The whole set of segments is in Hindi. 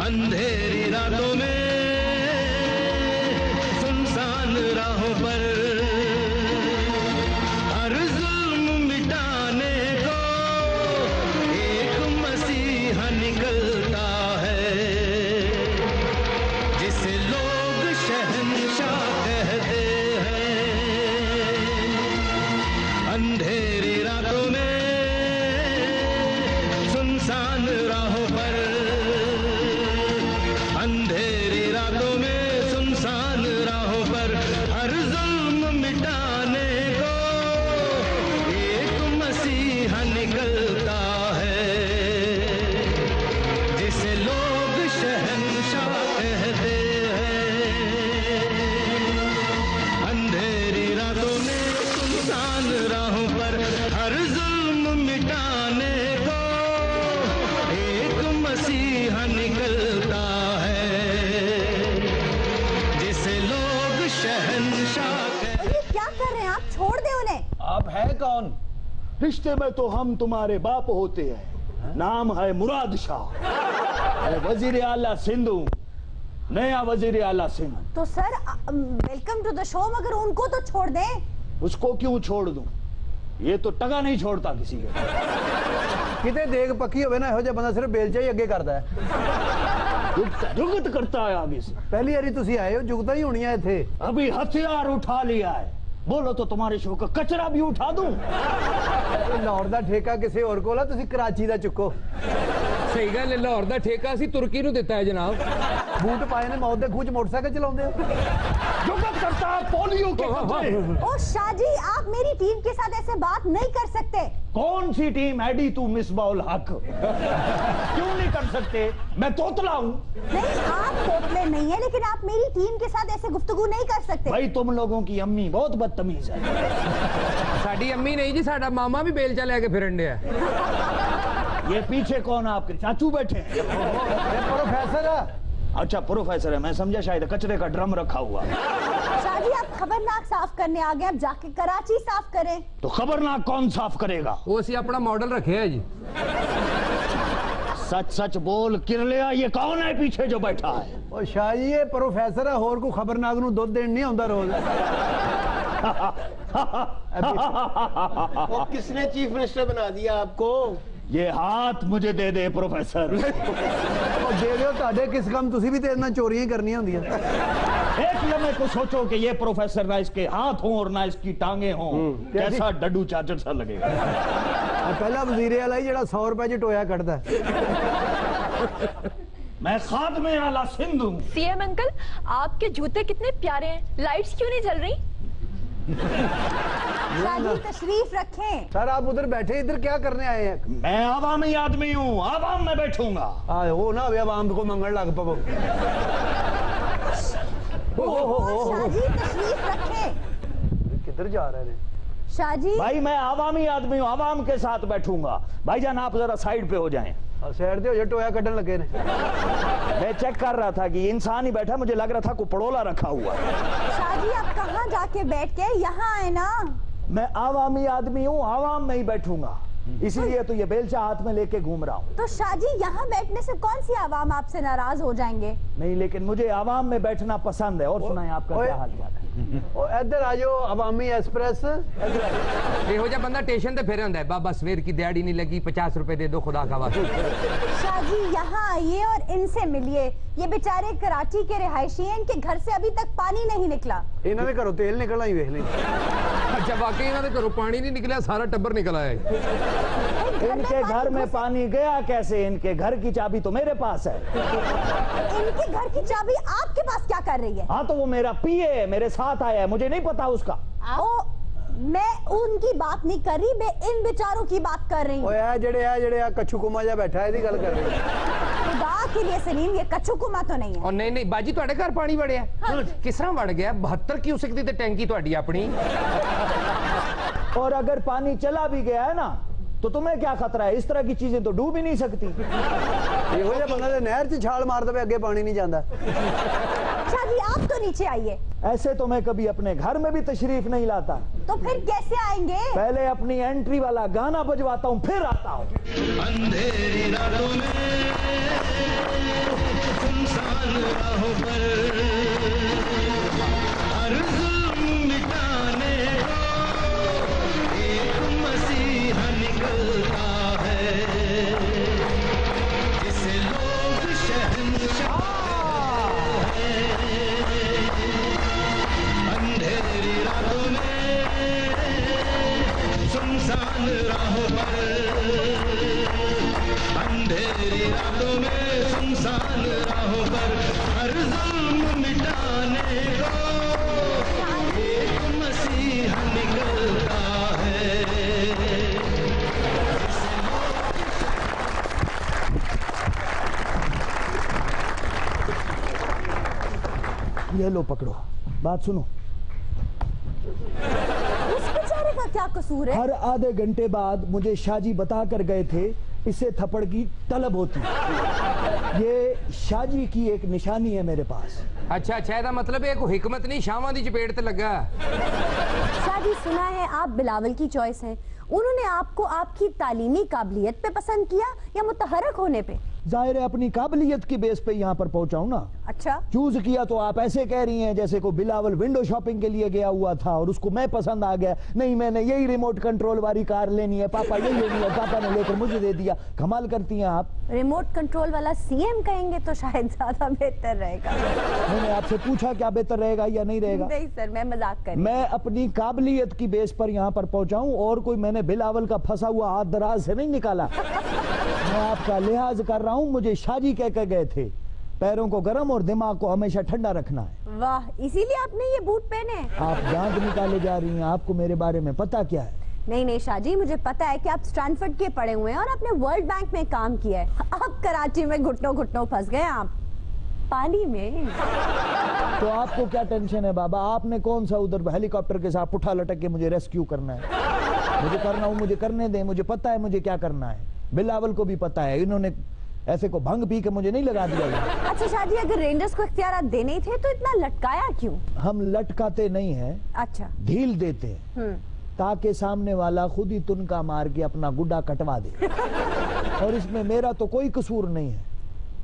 अंधेरी रातों में सुनसान राहों पर हर जुल्म मिटाने को एक मसीहा निकलता है, जिसे लोग शहंशाह कहते हैं। अंधेरी रातों में सुनसान राहों पर, अंधेरी रातों में सुनसान राहों पर हर जुल्म मिटाने को एक मसीहा निकलता है, जिसे लोग शहंशाह कहते हैं। अंधेरी रातों में सुनसान राहों पर हर जुल्म मिटाने को एक मसीहा निकलता है, जिसे लोग शहंशाह ये क्या कर रहे हैं आप? छोड़ दे उन्हें। आप है कौन? रिश्ते में तो हम तुम्हारे बाप होते हैं। नाम है मुराद शाह, वजीर आला सिंध हूं, नया वजीर आला सिंध। तो sir welcome to the show, मगर उनको तो छोड़ दें। उसको क्यों छोड़ दूं? ये तो टका नहीं छोड़ता किसी के। किते देख पक्की होवे ना, ਇਹੋ ਜਿਹਾ ਬੰਦਾ ਸਿਰਫ ਬੇਲਚਾ ਹੀ ਅੱਗੇ ਕਰਦਾ ਹੈ। जुगत करता है आगे से। ਪਹਿਲੀ ਵਾਰੀ ਤੁਸੀਂ ਆਏ ਹੋ, ਜੁਗਤਾਂ ਹੀ ਹੋਣੀਆਂ ਇੱਥੇ। अभी हथियार उठा लिया है, बोलो तो तुम्हारे शो का कचरा भी उठा दूं। ਲਾਹੌਰ ਦਾ ਠੇਕਾ ਕਿਸੇ ਹੋਰ ਕੋਲ ਆ, ਤੁਸੀਂ ਕਰਾਚੀ ਦਾ ਚੁੱਕੋ। ਸਹੀ ਗੱਲ ਹੈ, ਲਾਹੌਰ ਦਾ ਠੇਕਾ ਅਸੀਂ ਤੁਰਕੀ ਨੂੰ ਦਿੱਤਾ ਹੈ जनाब। ਬੂਟ ਪਾਏ ਨੇ ਮੌਤ ਦੇ ਖੂਹ 'ਚ ਮੋਟਰਸਾਈਕਲ ਚਲਾਉਂਦੇ ਹੋ। जुगत करता है पोलियो के कचरे। ओ शाहजी, आप मेरी टीम के साथ ऐसे बात नहीं कर सकते। कौन सी टीम? एडी तू मिसबाउल हक। क्यों नहीं कर सकते? मैं तोतला हूँ। नहीं, आप तोतले नहीं है, लेकिन आप मेरी टीम के साथ ऐसे गुफ्तगू नहीं कर सकते। भाई तुम लोगों की अम्मी बहुत बदतमीज है। ਸਾਡੀ ਅੰਮੀ ਨਹੀਂ ਜੀ, ਸਾਡਾ ਮਾਮਾ ਵੀ ਬੇਲਚਾ ਲੈ ਕੇ ਫਿਰਨ ਡਿਆ। ये पीछे कौन है? आपके चाचू बैठे हैं। प्रोफेसर है। अच्छा प्रोफेसर है, मैं समझा शायद कचरे का ड्रम रखा हुआ। शाहजी, आप खबरनाक साफ करने आ गए, अब जाके कराची साफ करें। तो खबरनाक कौन साफ करेगा? ਉਹ ਅਸੀਂ ਆਪਣਾ ਮਾਡਲ ਰੱਖਿਆ ਹੈ ਜੀ। सच सच बोल किरलिया, ये कौन है पीछे जो बैठा है? ਉਹ ਸ਼ਾਹ ਜੀ ਇਹ ਪ੍ਰੋਫੈਸਰ ਹੈ, ਹੋਰ ਕੋ ਖਬਰਨਾਕ ਨੂੰ ਦੁੱਧ ਦੇਣ ਨਹੀਂ ਆਉਂਦਾ ਰੋਜ਼। वो किसने चीफ मिनिस्टर बना दिया आपको? ये हाथ मुझे दे दे प्रोफेसर। ਉਹ ਦੇ ਦਿਓ, ਤੁਹਾਡੇ ਕਿਸ ਕੰਮ, ਤੁਸੀਂ ਵੀ ਤੇ ਇਹਨਾਂ ਚੋਰੀਆਂ ਹੀ ਕਰਨੀਆਂ ਹੁੰਦੀਆਂ। एक लम्हे को सोचो कि ये प्रोफेसर ना इसके हाथ हों और ना इसकी टांगे हों, कैसा डड्डू चाचर सा लगेगा। ਪਹਿਲਾ ਵਜ਼ੀਰੇ ਵਾਲਾ ਹੀ ਜਿਹੜਾ 100 ਰੁਪਏ 'ਚ ਟੋਇਆ ਕੱਢਦਾ। मैं खादमे आला सिंध हूँ। सीएम अंकल, आपके जूते कितने प्यारे हैं, लाइट्स क्यों नहीं जल रही? शाहजी तशरीफ रखें। सर आप उधर बैठे, इधर क्या करने आए हैं? मैं आवामी आदमी हूँ, आवाम में बैठूंगा। हो ना वे आवाम को मंगल लग पवो। शाहजी तशरीफ रखें। किधर जा रहे हैं? शाहजी भाई मैं आवामी आदमी हूँ, आवाम के साथ बैठूंगा। भाईजान आप जरा साइड पे हो जाएं। साइड दे हो जा, टोया कटन लगे ने। मैं चेक कर रहा था कि इंसान ही बैठा, मुझे लग रहा था को पड़ोला रखा हुआ। शाहजी आप कहाँ जाके बैठ के? यहाँ आए ना। मैं आवामी आदमी हूँ, आवाम में ही बैठूंगा, इसीलिए तो ये बेलचा हाथ में लेके घूम रहा हूँ। तो शाहजी यहाँ बैठने से कौन सी आवाम आपसे नाराज हो जाएंगे? नहीं, लेकिन मुझे आवाम में बैठना पसंद है। और सुनाए आपका क्या हाल चाल है? इधर आ जाओ, अवामी एक्सप्रेस। ਇਹੋ ਜਿਹਾ ਬੰਦਾ स्टेशन ਤੇ ਫਿਰ ਹੁੰਦਾ है, बाबा सवेर की दिहाड़ी नहीं लगी, 50 रुपए दे दो खुदा का वास्ता। शाहजी यहाँ आइए और इनसे मिलिए। ये बेचारे कराची के रिहायशी हैं, इनके घर से अभी तक पानी नहीं निकला। इन्हों ने घरों तेल निकलना ही वेख ली। अच्छा वाकई इन्होंने घरों पानी नहीं निकला, सारा टब्बर निकला है। इनके घर में पानी गया कैसे? इनके घर की चाबी तो मेरे पास है। इनके घर की चाबी आपके पास क्या कर रही है? हाँ तो वो मेरा पीए है, मेरे साथ आया है, मुझे नहीं पता उसका। ओ, मैं उनकी बात नहीं कर रही, मैं इन बेचारों की बात कर रही हूँ। ओए जेड़े कच्चू कुमा जा बैठा है, इसकी गल कर रही है। खुदा के लिए सलीम, ये कच्चू कुमा तो नहीं है। और नहीं नहीं बाजी, ਤੁਹਾਡੇ ਘਰ ਪਾਣੀ ਵੜਿਆ? किस तरह ਵੜ गया? 72 क्यूसेक दी ते टैंकी ਤੁਹਾਡੀ ਆਪਣੀ। और अगर पानी चला भी गया है ना, तो तुम्हें क्या खतरा है? इस तरह की चीजें तो डूब ही नहीं सकती। ਇਹੋ ਜਿਹਾ ਬੰਦਾ ਤੇ ਨਹਿਰ 'ਚ ਛਾਲ ਮਾਰ ਦਵੇ, ਅੱਗੇ ਪਾਣੀ नहीं ਜਾਂਦਾ। शाहजी आप तो नीचे आइए। ऐसे तो मैं कभी अपने घर में भी तशरीफ नहीं लाता। तो फिर कैसे आएंगे? पहले अपनी एंट्री वाला गाना बजवाता हूँ, फिर आता हूँ। अंधेरी रातों में सुनसान राहों पर हर जुल्म मिटाने को एक मसीहा निकलता है, जिसे लोग शहंशाह अंधेरी रातों में सुनसान राहों पर, अंधेरी रातों में सुनसान राहों पर हर जुल्म मिटाने को एक मसीहा निकलता है। ये लो पकड़ो, बात सुनो। उस बेचारे का क्या कसूर है? हर आधे घंटे बाद मुझे शाहजी बता कर गए थे इससे थप्पड़ की तलब होती है। ये शाहजी की एक निशानी है मेरे पास। अच्छा अच्छा, ਇਹਦਾ मतलब है कोई हिकमत नहीं, शामा दी चपेट ते लगा। शाहजी, सुना है आप बिलावल की चॉइस हैं। उन्होंने आपको आपकी तालीमी काबिलियत पे पसंद किया या मुतहरक होने पे? जाहिर है अपनी काबिलियत की बेस पे यहाँ पर पहुंचा हूं ना। अच्छा, चूज किया तो आप ऐसे कह रही हैं जैसे को बिलावल विंडो शॉपिंग के लिए गया हुआ था और उसको मैं पसंद आ गया। नहीं, मैंने यही रिमोट कंट्रोल वाली कार लेनी है, पापा यही लेनी है, पापा ने लेकर मुझे दे दिया। कमाल करती हैं आप। रिमोट कंट्रोल वाला सीएम कहेंगे तो शायद ज्यादा बेहतर रहेगा। मैंने आपसे पूछा क्या बेहतर रहेगा या नहीं रहेगा? नहीं सर, मैं मजाक कर रही हूं। मैं अपनी काबिलियत की बेस पर यहाँ पर पहुंचा हूं और कोई मैंने बिलावल का फंसा हुआ हाथ दराज से नहीं निकाला। मैं आपका लिहाज कर रहा हूं। मुझे शाहजी कह के गए थे पैरों को गर्म और दिमाग को हमेशा ठंडा रखना है। वाह, इसीलिए आपने ये बूट पहने हैं? आप दांत निकाले जा रही हैं। आपको मेरे बारे में पता क्या है? नहीं नहीं शाहजी, मुझे पता है कि आप स्टैनफोर्ड के पढ़े हुए हैं और आपने वर्ल्ड बैंक में काम किया है। अब कराची में घुटनों घुटनों फंस गए आप पानी में। तो आपको क्या टेंशन है बाबा? आपने कौन सा उधर हेलीकॉप्टर के साथ पुठा लटक के मुझे रेस्क्यू करना है? मुझे करना हो मुझे करने दें। मुझे पता है मुझे क्या करना है। बिलावल को भी पता है। इन्होंने ऐसे को भंग पी के मुझे नहीं लगा दिया। अच्छा शाहजी, अगर रेंजर्स को इख्तियार देने ही थे तो इतना लटकाया क्यों? हम लटकाते नहीं हैं, अच्छा, ढील देते हैं ताकि सामने वाला खुद ही तुनका मार के अपना गुड्डा कटवा दे। और इसमें मेरा तो कोई कसूर नहीं है।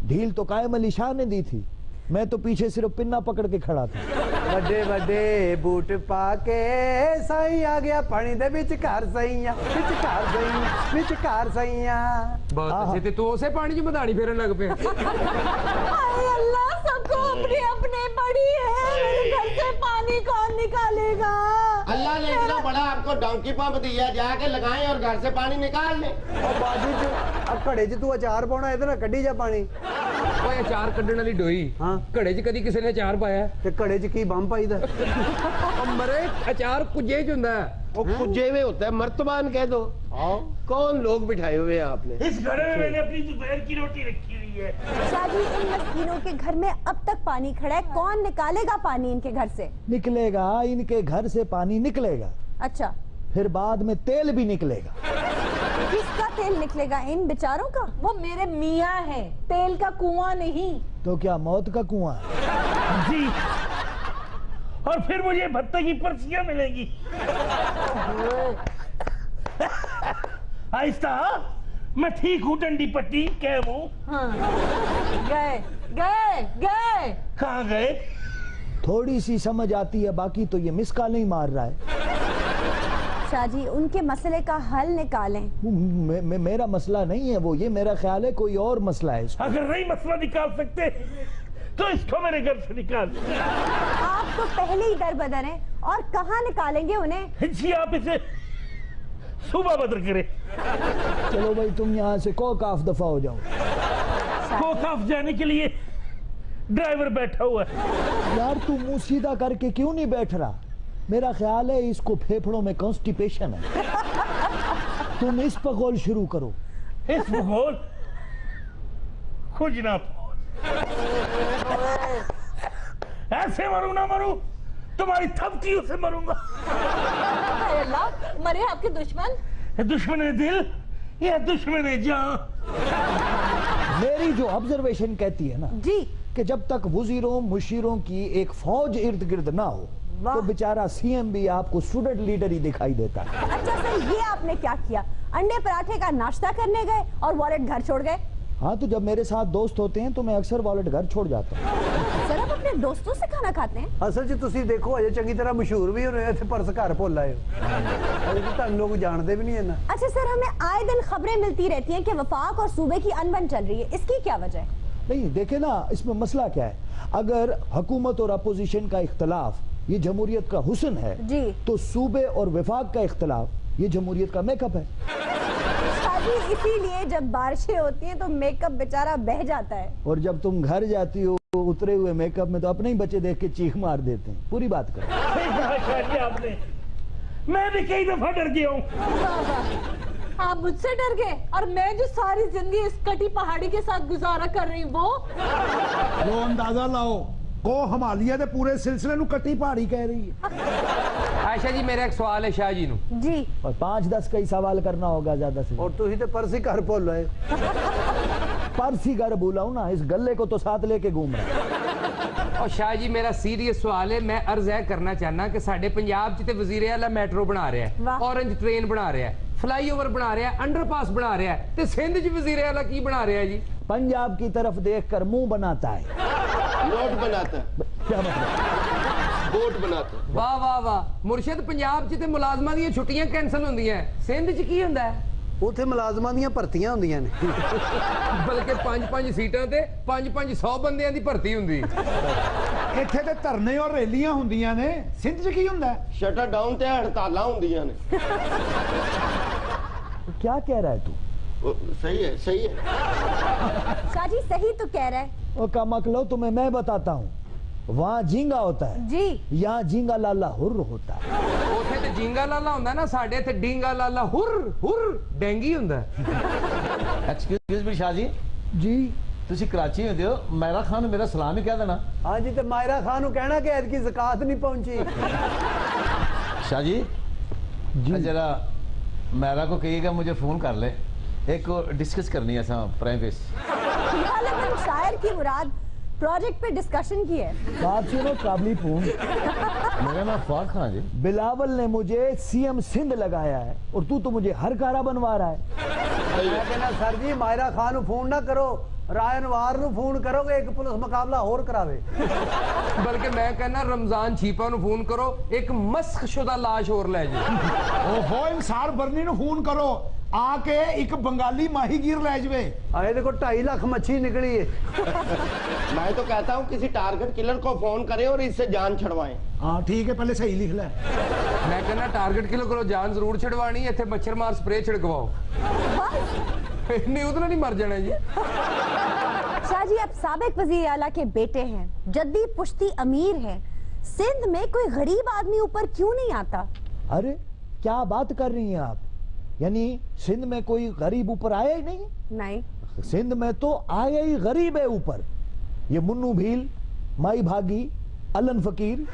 ढील तो कायम अली शाह ने दी थी, मैं तो पीछे सिर्फ पिन्ना पकड़ के खड़ा था। ਵੱਡੇ ਵੱਡੇ ਬੂਟ ਪਾ ਕੇ ਸਾਈ ਆ ਗਿਆ ਪਾਣੀ ਦੇ ਵਿੱਚ ਘਰ ਸਈਆਂ ਵਿੱਚ ਘਰ ਸਈਆਂ ਵਿੱਚ ਘਰ ਸਈਆਂ। बहुत अच्छे थे। तू उसे पानी च मधानी फेरन लग पे। हाय अल्लाह, सबको अपनी अपनी पड़ी है। मेरे घर से पानी कौन निकालेगा? अल्लाह ने इतना बड़ा आपको डोंकी पंप दिया, जाके लगाएं और घर से पानी निकाल लें। ਉਹ ਬਾਜੂ ਚ ਆ ਘੜੇ ਚ ਤੂੰ ਅਚਾਰ ਪਾਉਣਾ, ਇਹਦੇ ਨਾਲ ਕੱਢੀ ਜਾ ਪਾਣੀ। ओए अचार कड्डण वाली डोई हाँ। घड़े च कदी किसी ने अचार पाया? ਤੇ ਘੜੇ ਚ ਕੀ ਬੰਬ ਪਾਈਦਾ? मरे अचार कुजे च हुंदा है। वो कुजे में होता है, मर्तबान कह दो। कौन लोग बिठाए हुए हैं आपने? इस घड़े में मैंने अपनी दोपहर की रोटी रखी हुई है। शाहजी, इन मस्कीनों के घर में अब तक पानी खड़ा है, कौन निकालेगा पानी इनके घर से? निकलेगा, इनके घर से पानी निकलेगा, अच्छा, फिर बाद में तेल भी निकलेगा। किसका तेल निकलेगा? इन बेचारों का? वो मेरे मियाँ है, तेल का कुआं नहीं। तो क्या मौत का कुआं है? जी, और फिर मुझे भत्ते की पर्चियां मिलेंगी। आहिस्ता, मैं ठीक हूँ, डंडी पट्टी कैम हूँ। हाँ। गए गए गए कहाँ गए? थोड़ी सी समझ आती है, बाकी तो ये मिसका नहीं मार रहा है। शाहजी, उनके मसले का हल निकालें। मेरा मसला नहीं है वो, ये मेरा ख्याल है कोई और मसला है। अगर नहीं मसला निकाल सकते तो इसको मेरे घर से निकाल। आप तो पहले ही दर बदर हैं, और कहाँ निकालेंगे उन्हें? जी, आप इसे सुबह बदर करें। चलो भाई, तुम यहाँ से कोकाफ दफा हो जाओ। कोकाफ जाने के लिए ड्राइवर बैठा हुआ है। यार तू मुंह सीधा करके क्यों नहीं बैठ रहा? मेरा ख्याल है इसको फेफड़ों में कॉन्स्टिपेशन है। तुम इस पर गोल शुरू करो। इस भूगोल खुजना ऐसे मरूं ना मरूं, तुम्हारी थपकियों से मरूंगा। हाय अल्लाह, मरे आपके दुश्मन? दुश्मन दिल या दुश्मन जान? मेरी जो ऑब्जर्वेशन कहती है ना जी, कि जब तक वजीरों मुशीरों की एक फौज इर्द गिर्द ना हो तो बेचारा सीएम भी आपको स्टूडेंट लीडर ही दिखाई देता है। अच्छा सर, ये आपने क्या किया? अंडे पराठे का नाश्ता करने गए और वॉलेट घर छोड़ गए। हाँ, तो जब मेरे साथ दोस्त होते हैं तो मैं अक्सर वॉलेट घर छोड़ जाता हूँ। सर आप अपने दोस्तों से खाना खाते हैं? असल च तुसी देखो अजे चंगी तरह मशहूर भी हो रहे थे, पर्स घर भुल आए हो। अजे तो लोग जानते भी नहीं है ना। अच्छा सर, हमें आए दिन खबरें मिलती रहती हैं कि वफाक और सूबे की अनबन चल रही है, इसकी क्या वजह है? नहीं, देखे ना, इसमें मसला क्या है। अगर हुकूमत और अपोजिशन का इख्तलाफ ये जमहूरियत का हुस्न है जी, तो सूबे और वफाक का इख्तलाफ ये जमहूरियत का मेकअप है। शादी इसीलिए जब बारिशें होती हैं तो मेकअप बेचारा बह जाता है। और जब तुम घर जाती हो उतरे हुए मेकअप में तो अपने ही बच्चे देख के चीख मार देते हैं। पूरी बात कर। सही कहा शादी आपने, मैं भी कई दफा डर गया हूँ। आप मुझसे डर गए और मैं जो सारी जिंदगी इस कटी पहाड़ी के साथ गुजारा कर रही हूँ वो अंदाजा लाओ को हमालिया दे पूरे सिलसिले नु कटी पहाड़ी कह रही है। आयशा जी मेरा एक सवाल है शाह जी नु। जी, और 5-10 का ही सवाल करना होगा ज्यादा से। और तुसी तो पर्स ही घर भुल आए। पर्स ही घर भूला हूं ना, इस गले को तो साथ लेके घूम रहा। और शाह जी मेरा सीरियस सवाल है, मैं अर्ज है करना चाहना कि साडे पंजाब च ते वजीर आला मेट्रो बना रहा है, वाह। ऑरेंज ट्रेन बना रहा है, फ्लाईओवर बना रहा है, अंडरपास बना रहा है, ते सिंध च वजीर आला की बना रहा है जी? पंजाब की तरफ देखकर मुंह बनाता है। नोट बनाता है, क्या मतलब? वोट बनाता है। वाह वाह वाह, मुर्शिद पंजाब च ते मुलाजमां दी छुट्टियां कैंसल होंदियां, सिंध च की हुंदा है? ਉੱਥੇ ਮੁਲਾਜ਼ਮਾਂ ਦੀਆਂ ਭਰਤੀਆਂ ਹੁੰਦੀਆਂ ਨੇ। बल्कि 5-5 सीटां ते 5-5 ਬੰਦਿਆਂ ਦੀ ਭਰਤੀ ਹੁੰਦੀ। ਇੱਥੇ ਤੇ ਧਰਨੇ ਔਰ ਰੈਲੀਆਂ ਹੁੰਦੀਆਂ ਨੇ, ਸਿੰਧ 'ਚ ਕੀ ਹੁੰਦਾ? ਸ਼ਟਰ ਡਾਊਨ ਤੇ ਹੜਤਾਲਾਂ ਹੁੰਦੀਆਂ ਨੇ। क्या कह रहा है तू? सही है, सही है। शादी सही तो कह रहा है। वो कमकलो, तुम्हें मैं बताता हूँ, वहाँ झींगा होता है, जी, यहाँ झींगा लाला हुर्र होता है। ਉੱਥੇ ਤੇ ਜਿੰਗਾ ਲਾਲਾ ਹੁੰਦਾ ਨਾ, ਸਾਡੇ ਇੱਥੇ ਡੀਂਗਾ ਲਾਲਾ ਹੁਰ ਹੁਰ ਡੈਂਗੀ ਹੁੰਦਾ। एक्सक्यूज मी शाह जी, जी ਤੁਸੀਂ ਕਰਾਚੀ ਹੁੰਦੇ ਹੋ, ਮੈਰਾ ਖਾਨ ਨੂੰ ਮੇਰਾ ਸਲਾਮ ਹੀ ਕਹਿ ਦੇਣਾ। हाँ जी, तो मायरा खान ਨੂੰ ਕਹਿਣਾ ਕਿ ਐਤਕੀ ज़कात नहीं पहुंची। शाह जी जी जरा मैरा को कहिएगा मुझे फोन कर ले, एक डिस्कस करनी है सा प्राइवेस। गालिबन शायर की मुराद प्रोजेक्ट पे डिस्कशन की है। बात सुनो काबली पून, मेरा नाम फवाद खान जी। बिलावल ने मुझे सीएम सिंध लगाया है और तू तो मुझे हर कारा बनवा रहा है। मैं कहना सर जी मायरा खान ਨੂੰ फोन ना करो, रायनवार ਨੂੰ फोन करोगे एक पुलिस मुकाबला और करावे। बल्कि मैं कहना रमजान छीपा नु फोन करो, एक मस्ख शुदा लाश और ले जाओ। ओहो इंसार बरनी ਨੂੰ ਫੋਨ ਕਰੋ, आके एक बंगाली माहीगीर ले जावे। आए देखो 2.5 लाख मच्छी निकली है। मैं तो कहता हूँ किसी टारगेट किलर को फोन करें और इससे जान छड़वाएं। हाँ ठीक है, पहले सही लिख ले। मैं कहना टारगेट किलो करो, जान जरूर छिड़वानी, इतने मच्छर मार स्प्रे छिड़कवाओ, नहीं उतना नहीं मर जाना जी। शाह जी आप साबिक वजीर आला के बेटे हैं, जद्दी पुश्ती अमीर हैं, सिंध में कोई गरीब आदमी ऊपर क्यों नहीं आता? अरे क्या बात कर रही हैं आप? यानी सिंध में कोई गरीब ऊपर आया ही नहीं? नहीं, सिंध में तो आया ही गरीब है ऊपर। ये मुन्नू भील, माई भागी, अलन फकीर,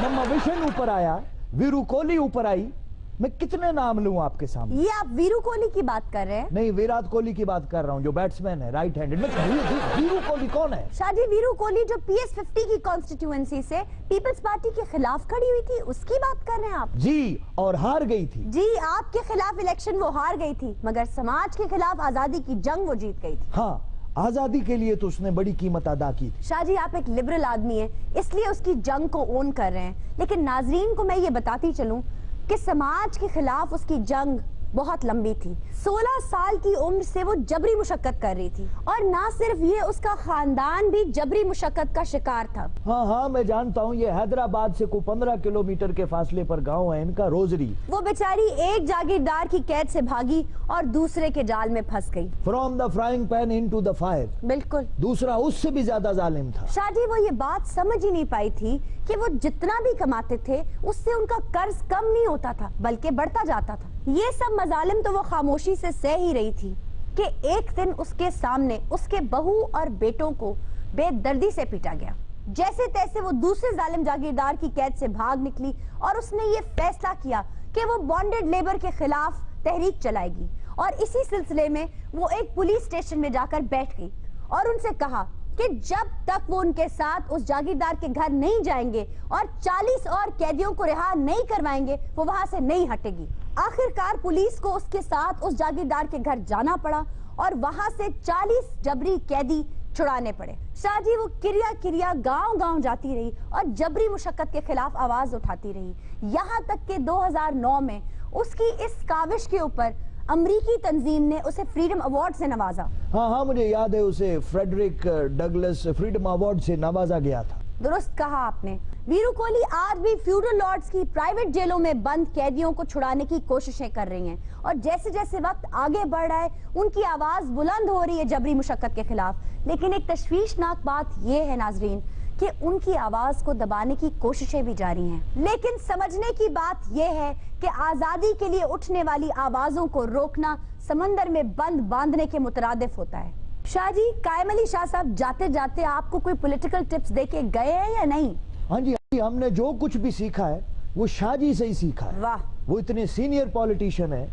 मम्मा विशन ऊपर आया, वीरू कोहली ऊपर आई। मैं कितने नाम लूं आपके सामने? ये आप वीरू कोहली की बात कर रहे हैं? नहीं, विराट कोहली की बात कर रहा हूं, जो बैट्समैन है, राइट हैंडेड। वीरू कोहली कौन है? शादी वीरू कोहली जो PS50 की कॉन्स्टिट्यूएंसी से पीपल्स पार्टी के खिलाफ खड़ी हुई थी, उसकी बात कर रहे हैं आप? जी, और हार गई थी। जी, आपके खिलाफ इलेक्शन वो हार गई थी, मगर समाज के खिलाफ आजादी की जंग वो जीत गई थी। हाँ, आजादी के लिए तो उसने बड़ी कीमत अदा की थी। शाह जी आप एक लिबरल आदमी हैं, इसलिए उसकी जंग को ओन कर रहे हैं, लेकिन नाजरीन को मैं ये बताती चलूं कि समाज के खिलाफ उसकी जंग बहुत लंबी थी। 16 साल की उम्र से वो जबरी मुशक्कत कर रही थी, और ना सिर्फ ये, उसका खानदान भी जबरी मुशक्कत का शिकार था। हाँ हाँ, मैं जानता हूँ, ये हैदराबाद से को 15 किलोमीटर के फासले पर गांव है इनका, रोजरी। वो बेचारी एक जागीरदार की कैद से भागी और दूसरे के जाल में फंस गई। From the frying pan into the fire. बिल्कुल। दूसरा उससे भी ज्यादा जालिम था। शाह जी वो ये बात समझ ही नहीं पाई थी कि वो जितना भी कमाते थे उससे उनका कर्ज कम नहीं होता था, बल्कि बढ़ता जाता था। ये सब मजालिम तो वो खामोशी से सह ही रही थी कि एक दिन उसके सामने उसके बहू और बेटों को बेदर्दी से पीटा गया। जैसे तैसे वो दूसरे जालिम जागीरदार की कैद से भाग निकली और उसने ये फैसला किया कि वो बॉन्डेड लेबर के खिलाफ तहरीक चलाएगी, और इसी सिलसिले में वो एक पुलिस स्टेशन में जाकर बैठ गई और उनसे कहा कि जब तक वो उनके साथ उस जागीरदार के घर नहीं जाएंगे और 40 और कैदियों को रिहा नहीं करवाएंगे, वो वहां से नहीं हटेगी। आखिरकार पुलिस को उसके साथ उस जागीरदार के घर जाना पड़ा और वहां से 40 जबरी कैदी छुड़ाने पड़े। शाहजी वो किरिया किरिया गांव-गांव जाती रही और जबरी मुशक्कत के खिलाफ आवाज उठाती रही, यहाँ तक कि 2009 में उसकी इस काविश के ऊपर अमरीकी तंजीम ने उसे फ्रीडम अवार्ड से नवाजा। हाँ, मुझे याद है, उसे फ्रेडरिक डगलस फ्रीडम अवार्ड से नवाजा गया था। दुरुस्त कहा आपने। वीरू कोहली आज भी फ्यूडल लॉर्ड्स की प्राइवेट जेलों में बंद कैदियों को छुड़ाने की कोशिशें कर रही हैं और जैसे जैसे वक्त आगे बढ़ रहा है उनकी आवाज बुलंद हो रही है जबरी मुशक्कत के खिलाफ। लेकिन एक तशवीशनाक बात यह है नाजरीन कि उनकी आवाज को दबाने की कोशिशें भी जारी हैं। लेकिन समझने की बात यह है कि आजादी के लिए उठने वाली आवाजों को रोकना समंदर में बंद बांधने के मुतरादिफ होता है। शाहजी, कायम अली शाह साहब जाते जाते आपको कोई पॉलिटिकल टिप्स देके गए हैं या नहीं? हाँ जी, हमने जो कुछ भी सीखा है वो शाहजी से ही सीखा है। वाह, वो इतने सीनियर पॉलिटिशियन है,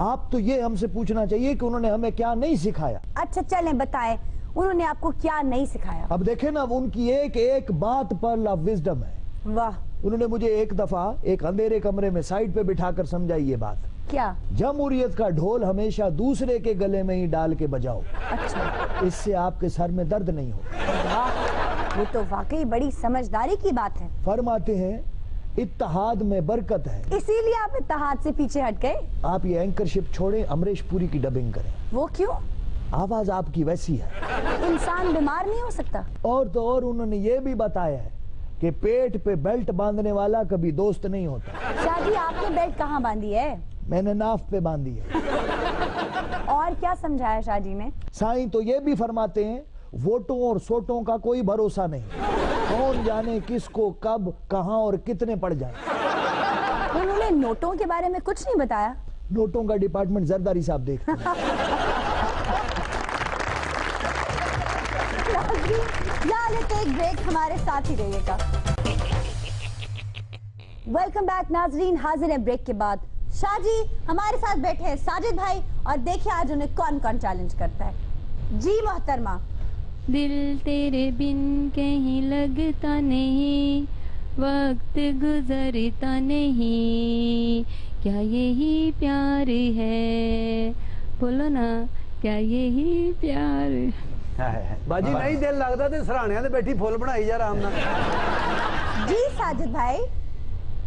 आप तो ये हमसे पूछना चाहिए कि उन्होंने हमें क्या नहीं सिखाया। अच्छा चलें बताएं, उन्होंने आपको क्या नहीं सिखाया? अब देखें ना, उनकी एक एक बात पर विजडम है। वाह। उन्होंने मुझे एक दफा एक अंधेरे कमरे में साइड पे बिठाकर समझाई ये बात। क्या? जमहूरियत का ढोल हमेशा दूसरे के गले में ही डाल के बजाओ। अच्छा। इससे आपके सर में दर्द नहीं होगा। ये तो वाकई बड़ी समझदारी की बात है। फरमाते हैं इत्तेहाद में बरकत है, इसीलिए आप इत्तेहाद से पीछे हट गए। आप ये एंकरशिप छोड़े, अमरीश पुरी की डबिंग करें। वो क्यों? आवाज आपकी वैसी है। इंसान बीमार नहीं हो सकता। और तो और उन्होंने ये भी बताया है कि पेट पे बेल्ट बांधने वाला कभी दोस्त नहीं होता। शाहजी, आपने बेल्ट कहाँ बांधी है? मैंने नाफ पे बांधी है। और क्या समझाया शाहजी ने? साईं तो ये भी फरमाते हैं वोटों और सोटों का कोई भरोसा नहीं, कौन जाने किसको कब कहां और कितने पड़ जाए। उन्होंने नोटों के बारे में कुछ नहीं बताया? नोटों का डिपार्टमेंट जरदारी साहब देखते हैं। लेते एक ब्रेक, हमारे साथ ही रहिएगा। वेलकम बैक नाजरीन, हाजिर है ब्रेक के बाद। शाहजी हमारे साथ बैठे हैं साजिद भाई और देखिए आज उन्हें कौन कौन चैलेंज करता है। जी मोहतरमा। दिल तेरे बिन कहीं लगता नहीं, वक्त गुजरता नहीं, क्या यही प्यार है? बोलो ना, क्या यही प्यार है? बाजी नहीं दिल लगता तो सराहने ते बैठी फुल बनाई जा आराम नाल। जी साजिद भाई।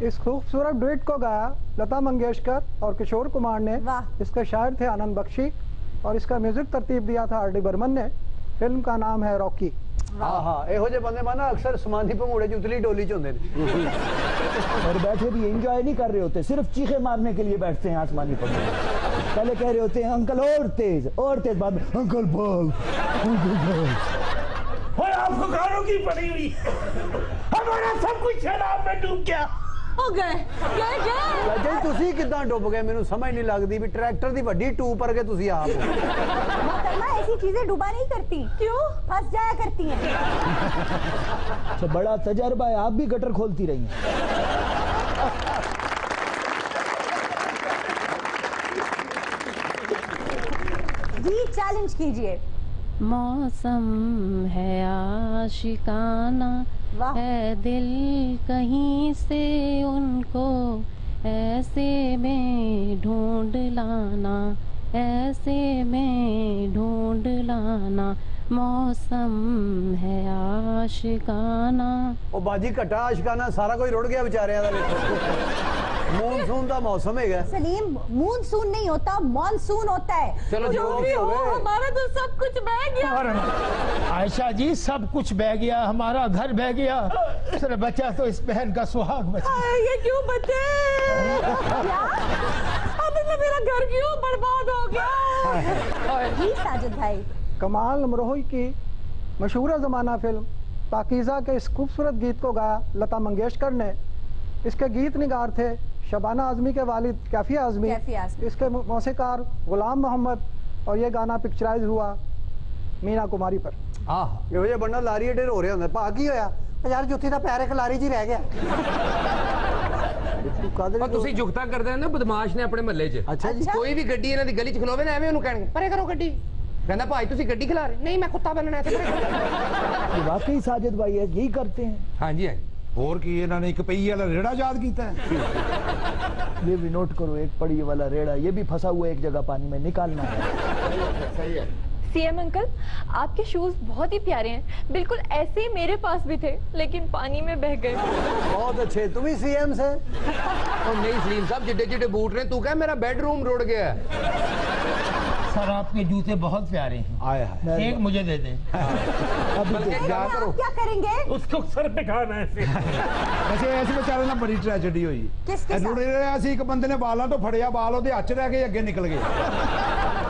इस खूबसूरत डुएट को गाया लता मंगेशकर और किशोर कुमार ने। इसके शायर थे आनंद बख्शी और इसका म्यूजिक तरतीब दिया था आर डी बर्मन ने। फिल्म का नाम है रॉकी। एहो जे बंदे माना अक्सर समाधि भंगूड़े च उतली डोली च होंदे ने और बैठे भी एंजॉय नहीं कर रहे होते, सिर्फ चीखे मारने के लिए बैठते हैं आसमानी पंखुड़े। पहले कह रहे होते हैं अंकल और तेज, बाद में अंकल भाग, अंकल भाग। आपको गानों की पड़ी हुई, हमारा सब कुछ शराब में डूब गया। हो गए जी ਤੁਸੀਂ ਕਿਦਾਂ ਡੁੱਬ ਗਏ? ਮੈਨੂੰ समझ नहीं लगती भी ट्रैक्टर दी ਵੱਡੀ टूब पर के ਤੁਸੀਂ आप हो। मोहतरमा ऐसी चीजें डूबा नहीं करती। क्यों? फंस जाया करती हैं। अच्छा, बड़ा तजर्बा है, आप भी गटर खोलती रही हैं। जी चैलेंज कीजिए। मौसम है आशिकाना, है दिल कहीं से उनको ऐसे में ढूंढ लाना, ऐसे में ढूंढ लाना, मौसम है आशिकाना। ओ बाजी घटा आशिकाना सारा कोई रुड़ गया बेचारियां दा। देखो मॉनसून का मौसम है। सलीम, मूनसून नहीं होता, मॉनसून होता है। चलो जो भी हो, हमारा तो सब कुछ बह गया। आयशा जी, सब कुछ बह गया, हमारा घर बह गया, सिर्फ बचा तो इस बहन का सुहाग बचा। ये क्यों बचे? मतलब मेरा घर क्यों बर्बाद हो गया? जी साजिद भाई। कमाल अमरोही की मशहूर ज़माना फिल्म पाकीज़ा के इस खूबसूरत गीत को गाया लता मंगेशकर ने। इसके गीत निगार थे शबाना आज़मी के वालिद कैफी आज़मी, इसके मौसीकार गुलाम मोहम्मद और ये गाना पिक्चराइज हुआ मीना कुमारी पर। ਇਹੋ ਜਿਹੇ ਬੰਦਾ ਲਾਰੀ ਢੇਰ ਹੋ ਰਿਹਾ ਹੁੰਦਾ। ਭਾ ਕੀ ਹੋਇਆ? ਯਾਰ ਜੁੱਤੀ ਦਾ ਪੈਰ ਇੱਕ ਲਾਰੀ ਜੀ ਰਹਿ ਗਿਆ। ਤੁਸੀਂ ਜੁਗਤਾ ਕਰਦੇ ਨੇ ਬਦਮਾਸ਼ ਨੇ ਆਪਣੇ ਮਹੱਲੇ 'ਚ। ਅੱਛਾ ਜੀ। ਕੋਈ ਵੀ ਗੱਡੀ ਇਹਨਾਂ ਦੀ ਗਲੀ 'ਚ ਖਲੋਵੇ ਨਾ ਐਵੇਂ ਉਹਨੂੰ ਕਹਿਣਗੇ ਪਰੇ ਕਰੋ ਗੱਡੀ। कहना भाई तुसी गड्डी खिला रहे? नहीं मैं कुत्ता बनना है। वाकई साजिद भाई यही करते हैं। हाँ जी। ਹੋਰ ਕੀ ਇਹਨਾਂ ਨੇ ਇੱਕ ਪਈ ਵਾਲਾ ਰੇੜਾ ਯਾਦ ਕੀਤਾ ਹੈ। ये भी नोट करो, एक पड़ी वाला रेड़ा, ये भी फंसा हुआ एक जगह पानी में, निकालना है। सही है। सीएम अंकल, आपके शूज बहुत ही प्यारे हैं, बिल्कुल ऐसे ही मेरे पास भी थे लेकिन पानी में बह गए। बहुत अच्छे, तुम ही सीएम से? नहीं सलीम साहब, जिड्डे जिड्डे बूट ने, तू क्या मेरा बेडरूम रोड गया है। सर आपके जूते बहुत प्यारे हैं। आया है, एक मुझे दे दें। आप क्या करेंगे? उसको सर पे खाना है। वैसे ऐसे बेचारे ना बड़ी ट्रेजेडी हुई। किसके साथ? रुड़े रहा सी, एक बंदे ने बालों तो फड़िया, बाल ओदे हथ रह गए, अगे निकल गए।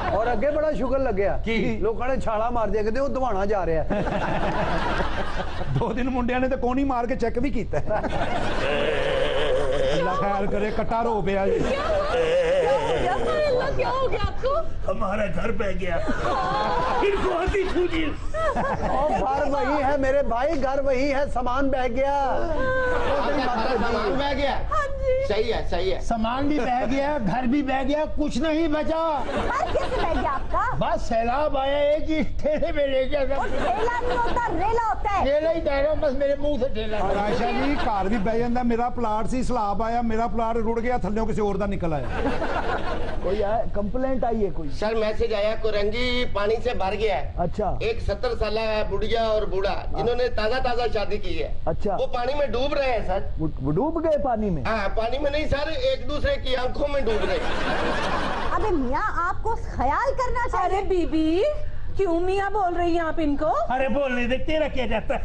और अगे बड़ा शुगर लग्या की लोगों ने छाला मार दिया, कहते वो दवाना जा रहा है। 2 दिन मुंडिया ने तो कोनी मार के चेक भी किया। अल्लाह खैर करे, कट्टा रो पे आज। क्या हो गया आपको? हमारा घर बह गया। इनको हंसी सूझी। घर वही है मेरे भाई, घर वही है, सामान बह गया। सामान बह गया। हाँ जी। सही है, सही है। सामान भी बह गया, घर भी बह गया, कुछ नहीं बचा। कैसे बह गया आपका? बस सैलाब आया, एक ही ठेले में ले गया। ठेला नहीं होता, रेला होता है। ठेला ही कह रहा हूँ, बस मेरे मुंह से ठेला। आयशा जी, घर भी बह जाता, मेरा प्लाट सी, सलाब आया, मेरा प्लाट रुड़ गया, थल्लों किसी और दा निकल आया। कोई आया, कंप्लेंट आई है कोई? सर मैसेज आया, कुरंगी पानी से भर गया है। अच्छा। एक 70 साल बुढ़िया और बूढ़ा जिन्होंने ताजा शादी की है, अच्छा, वो पानी में डूब रहे हैं सर। वो डूब गए पानी में? हाँ, पानी में नहीं सर, एक दूसरे की आंखों में डूब रहे। अबे मियाँ, आपको ख्याल करना चाहिए। अरे बीबी, क्यों मियाँ बोल रही हैं आप इनको? अरे बोलने दे, तेरा क्या जाता है।